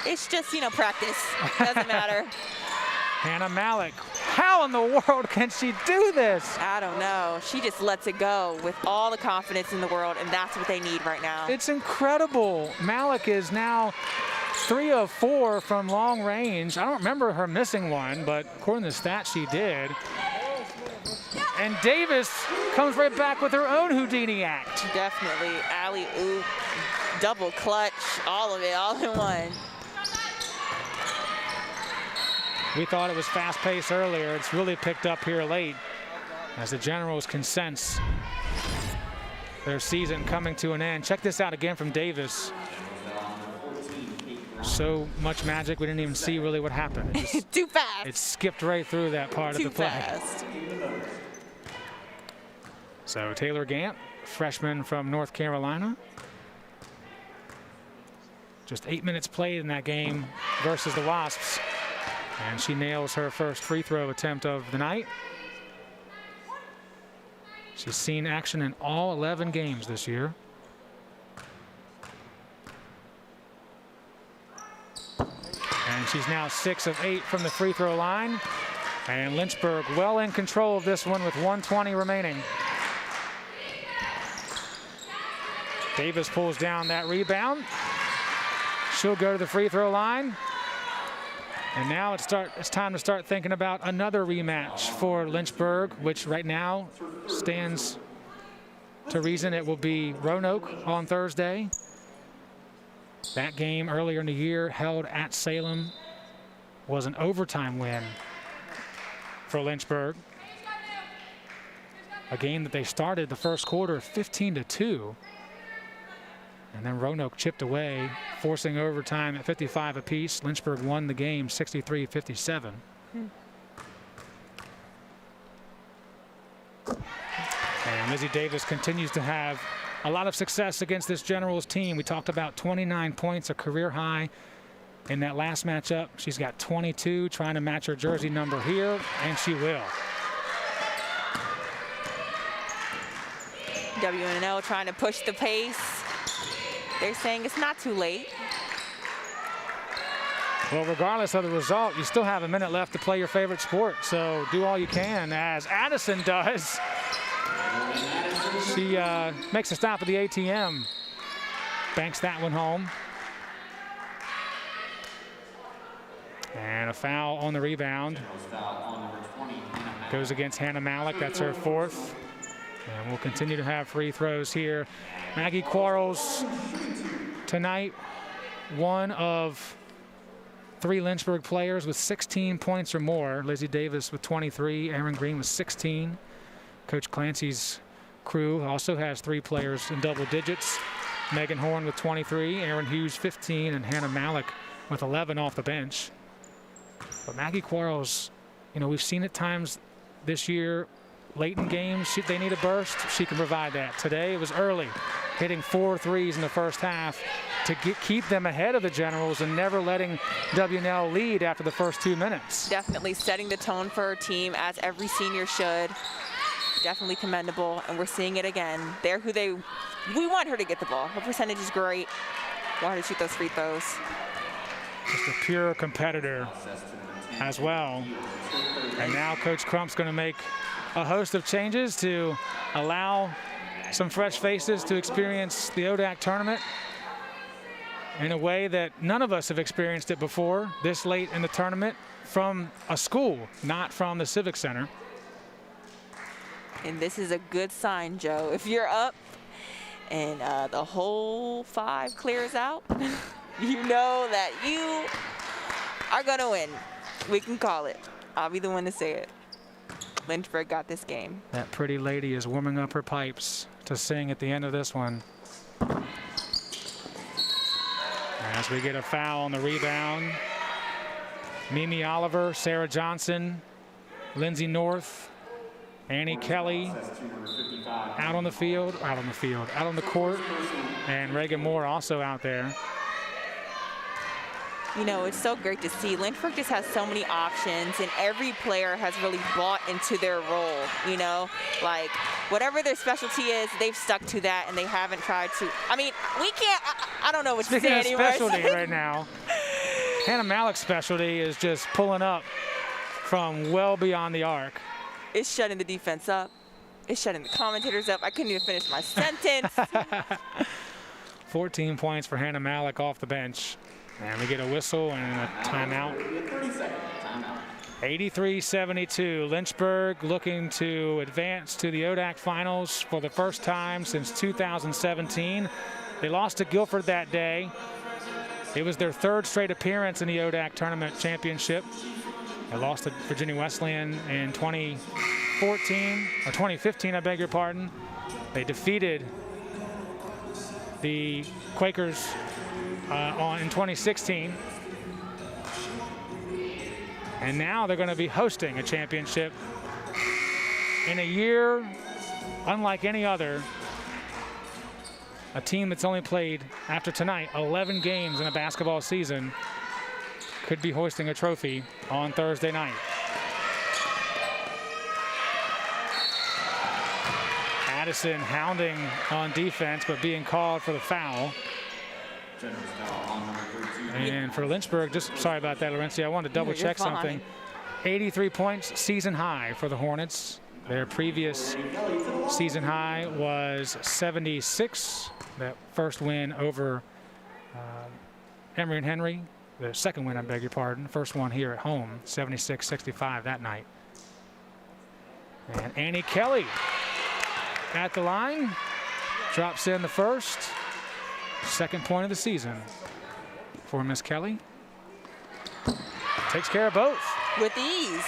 it's just, you know, practice. Doesn't matter. Hannah Malik. How in the world can she do this? I don't know. She just lets it go with all the confidence in the world, and that's what they need right now. It's incredible. Malik is now 3 of 4 from long range. I don't remember her missing one, but according to the stats, she did. And Davis comes right back with her own Houdini act. Definitely. Alley-oop, double clutch, all of it, all in one. We thought it was fast-paced earlier. It's really picked up here late as the Generals can sense their season coming to an end. Check this out again from Davis. So much magic, we didn't even see really what happened. It just, Too fast. it skipped right through that part of the play. Too fast. So Taylor Gant, freshman from North Carolina. Just 8 minutes played in that game versus the Wasps. And she nails her first free throw attempt of the night. She's seen action in all 11 games this year. And she's now 6 of 8 from the free throw line. And Lynchburg well in control of this one with 1:20 remaining. Davis pulls down that rebound. She'll go to the free throw line. And now it's time to start thinking about another rematch for Lynchburg, which right now stands to reason it will be Roanoke on Thursday. That game earlier in the year held at Salem was an overtime win for Lynchburg. A game that they started the first quarter 15-2. And then Roanoke chipped away, forcing overtime at 55 apiece. Lynchburg won the game 63-57. And Lizzie Davis continues to have a lot of success against this Generals team. We talked about 29 points, a career high in that last matchup. She's got 22, trying to match her jersey number here, and she will. WNL trying to push the pace. They're saying it's not too late. Well, regardless of the result, you still have a minute left to play your favorite sport, so do all you can, as Addison does. She makes a stop at the ATM, banks that one home. And a foul on the rebound. Goes against Hannah Malik, that's her fourth. And we'll continue to have free throws here. Maggie Quarles tonight, one of 3 Lynchburg players with 16 points or more. Lizzie Davis with 23, Aaron Green with 16. Coach Clancy's crew also has 3 players in double digits. Megan Horn with 23, Aaron Hughes 15, and Hannah Malik with 11 off the bench. But Maggie Quarles, you know, we've seen at times this year, late in games, they need a burst. She can provide that. Today it was early, hitting 4 threes in the first half to keep them ahead of the Generals and never letting WNL lead after the first 2 minutes. Definitely setting the tone for her team, as every senior should. Definitely commendable, and we're seeing it again. They're who we want her to get the ball. Her percentage is great. Want her to shoot those free throws. Just a pure competitor as well. And now Coach Crump's going to make a host of changes to allow some fresh faces to experience the ODAC tournament in a way that none of us have experienced it before this late in the tournament from a school, not from the Civic Center. And this is a good sign, Joe. If you're up and the whole 5 clears out, you know that you are going to win. We can call it. I'll be the one to say it. Lynchburg got this game. That pretty lady is warming up her pipes to sing at the end of this one. As we get a foul on the rebound, Mimi Oliver, Sarah Johnson, Lindsay North, Annie Kelly out on the court, and Reagan Moore also out there. You know, it's so great to see. Lynchburg just has so many options, and every player has really bought into their role, you know? Like, whatever their specialty is, they've stuck to that, and they haven't tried to. I mean, we can't, I don't know what to say anymore. Speaking of specialty right now, Hannah Malik's specialty is just pulling up from well beyond the arc. It's shutting the defense up. It's shutting the commentators up. I couldn't even finish my sentence. 14 points for Hannah Malik off the bench. And we get a whistle and a timeout. 83-72. Lynchburg looking to advance to the ODAC finals for the first time since 2017. They lost to Guilford that day. It was their third straight appearance in the ODAC tournament championship. They lost to Virginia Wesleyan in 2015, I beg your pardon. They defeated the Quakers in 2016. And now they're going to be hosting a championship in a year unlike any other. A team that's only played, after tonight, 11 games in a basketball season could be hoisting a trophy on Thursday night. Addison hounding on defense, but being called for the foul. And for Lynchburg, just sorry about that, Laurencia. I wanted to double check something. 83 points, season high for the Hornets. Their previous season high was 76. That first win over Emory and Henry. The second win, I beg your pardon. First one here at home, 76-65 that night. And Annie Kelly at the line. Drops in the first. Second point of the season for Miss Kelly. Takes care of both. With ease.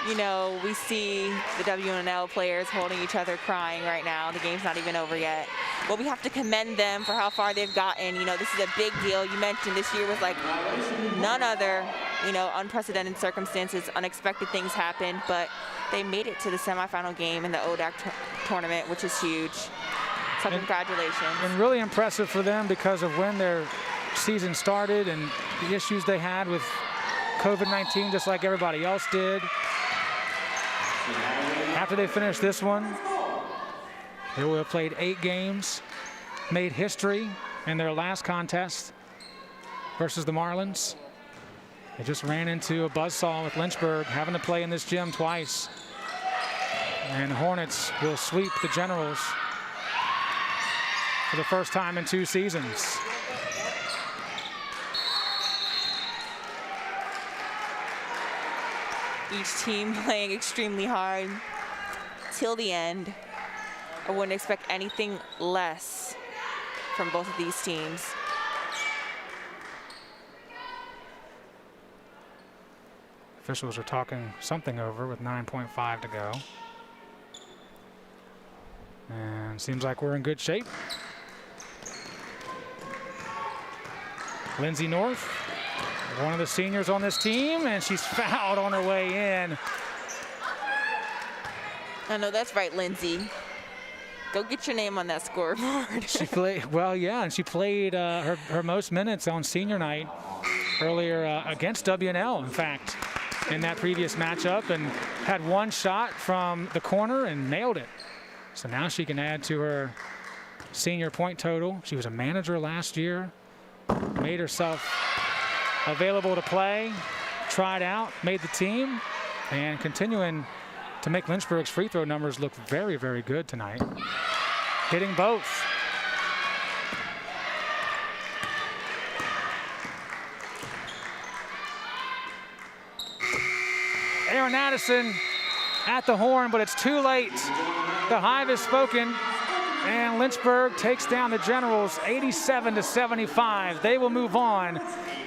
You know, we see the WNL players holding each other crying right now. The game's not even over yet. But we have to commend them for how far they've gotten. You know, this is a big deal. You mentioned this year was like none other, you know, unprecedented circumstances, unexpected things happened, but they made it to the semifinal game in the ODAC tournament, which is huge. So congratulations. And really impressive for them because of when their season started and the issues they had with COVID-19, just like everybody else did. After they finish this one, they will have played 8 games, made history in their last contest versus the Marlins. They just ran into a buzzsaw with Lynchburg, having to play in this gym twice. And the Hornets will sweep the Generals for the first time in 2 seasons. Each team playing extremely hard till the end. I wouldn't expect anything less from both of these teams. Officials are talking something over with 9.5 to go. And seems like we're in good shape. Lindsay North, one of the seniors on this team, and she's fouled on her way in. I know that's right, Lindsay. Go get your name on that scoreboard. She played, well, yeah, and she played her most minutes on senior night earlier against WNL, in fact, in that previous matchup, and had one shot from the corner and nailed it. So now she can add to her senior point total. She was a manager last year, made herself available to play, tried out, made the team, and continuing to make Lynchburg's free throw numbers look very, very good tonight. Hitting both. Aaron Addison at the horn, but it's too late. The Hive has spoken, and Lynchburg takes down the Generals 87-75. They will move on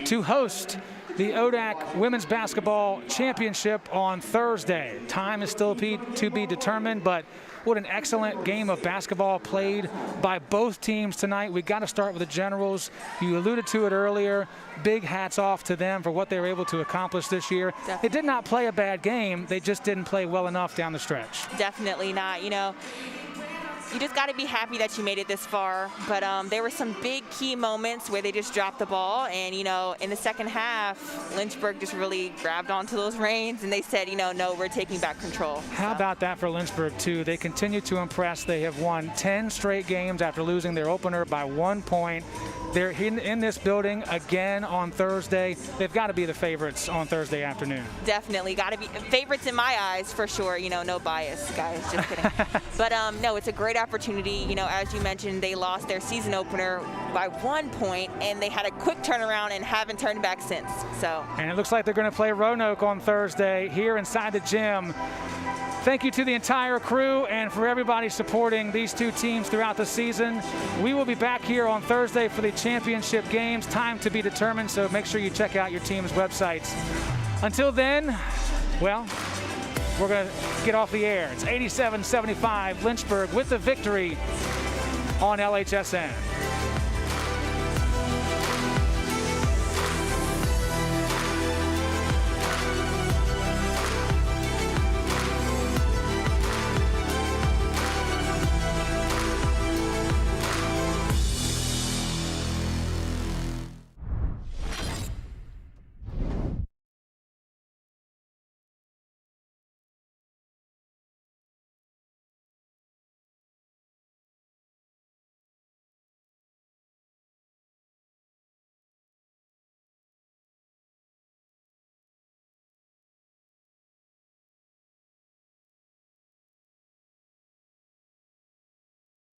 to host the ODAC Women's Basketball Championship on Thursday. Time is still to be determined, but what an excellent game of basketball played by both teams tonight. We got to start with the Generals. You alluded to it earlier. Big hats off to them for what they were able to accomplish this year. Definitely. They did not play a bad game. They just didn't play well enough down the stretch. Definitely not. You know, you just got to be happy that you made it this far. But there were some big key moments where they just dropped the ball. And, you know, in the second half, Lynchburg just really grabbed onto those reins and they said, you know, no, we're taking back control. How about that for Lynchburg, too? They continue to impress. They have won 10 straight games after losing their opener by 1 point. They're in this building again on Thursday. They've got to be the favorites on Thursday afternoon. Definitely got to be favorites in my eyes for sure. You know, no bias, guys. Just kidding. But no, it's a great opportunity. You know, as you mentioned, they lost their season opener by 1 point, and they had a quick turnaround and haven't turned back since. So. And it looks like they're going to play Roanoke on Thursday here inside the gym. Thank you to the entire crew and for everybody supporting these two teams throughout the season. We will be back here on Thursday for the championship games. Time to be determined, so make sure you check out your team's websites. Until then, well, we're going to get off the air. It's 87-75 Lynchburg with the victory on LHSN.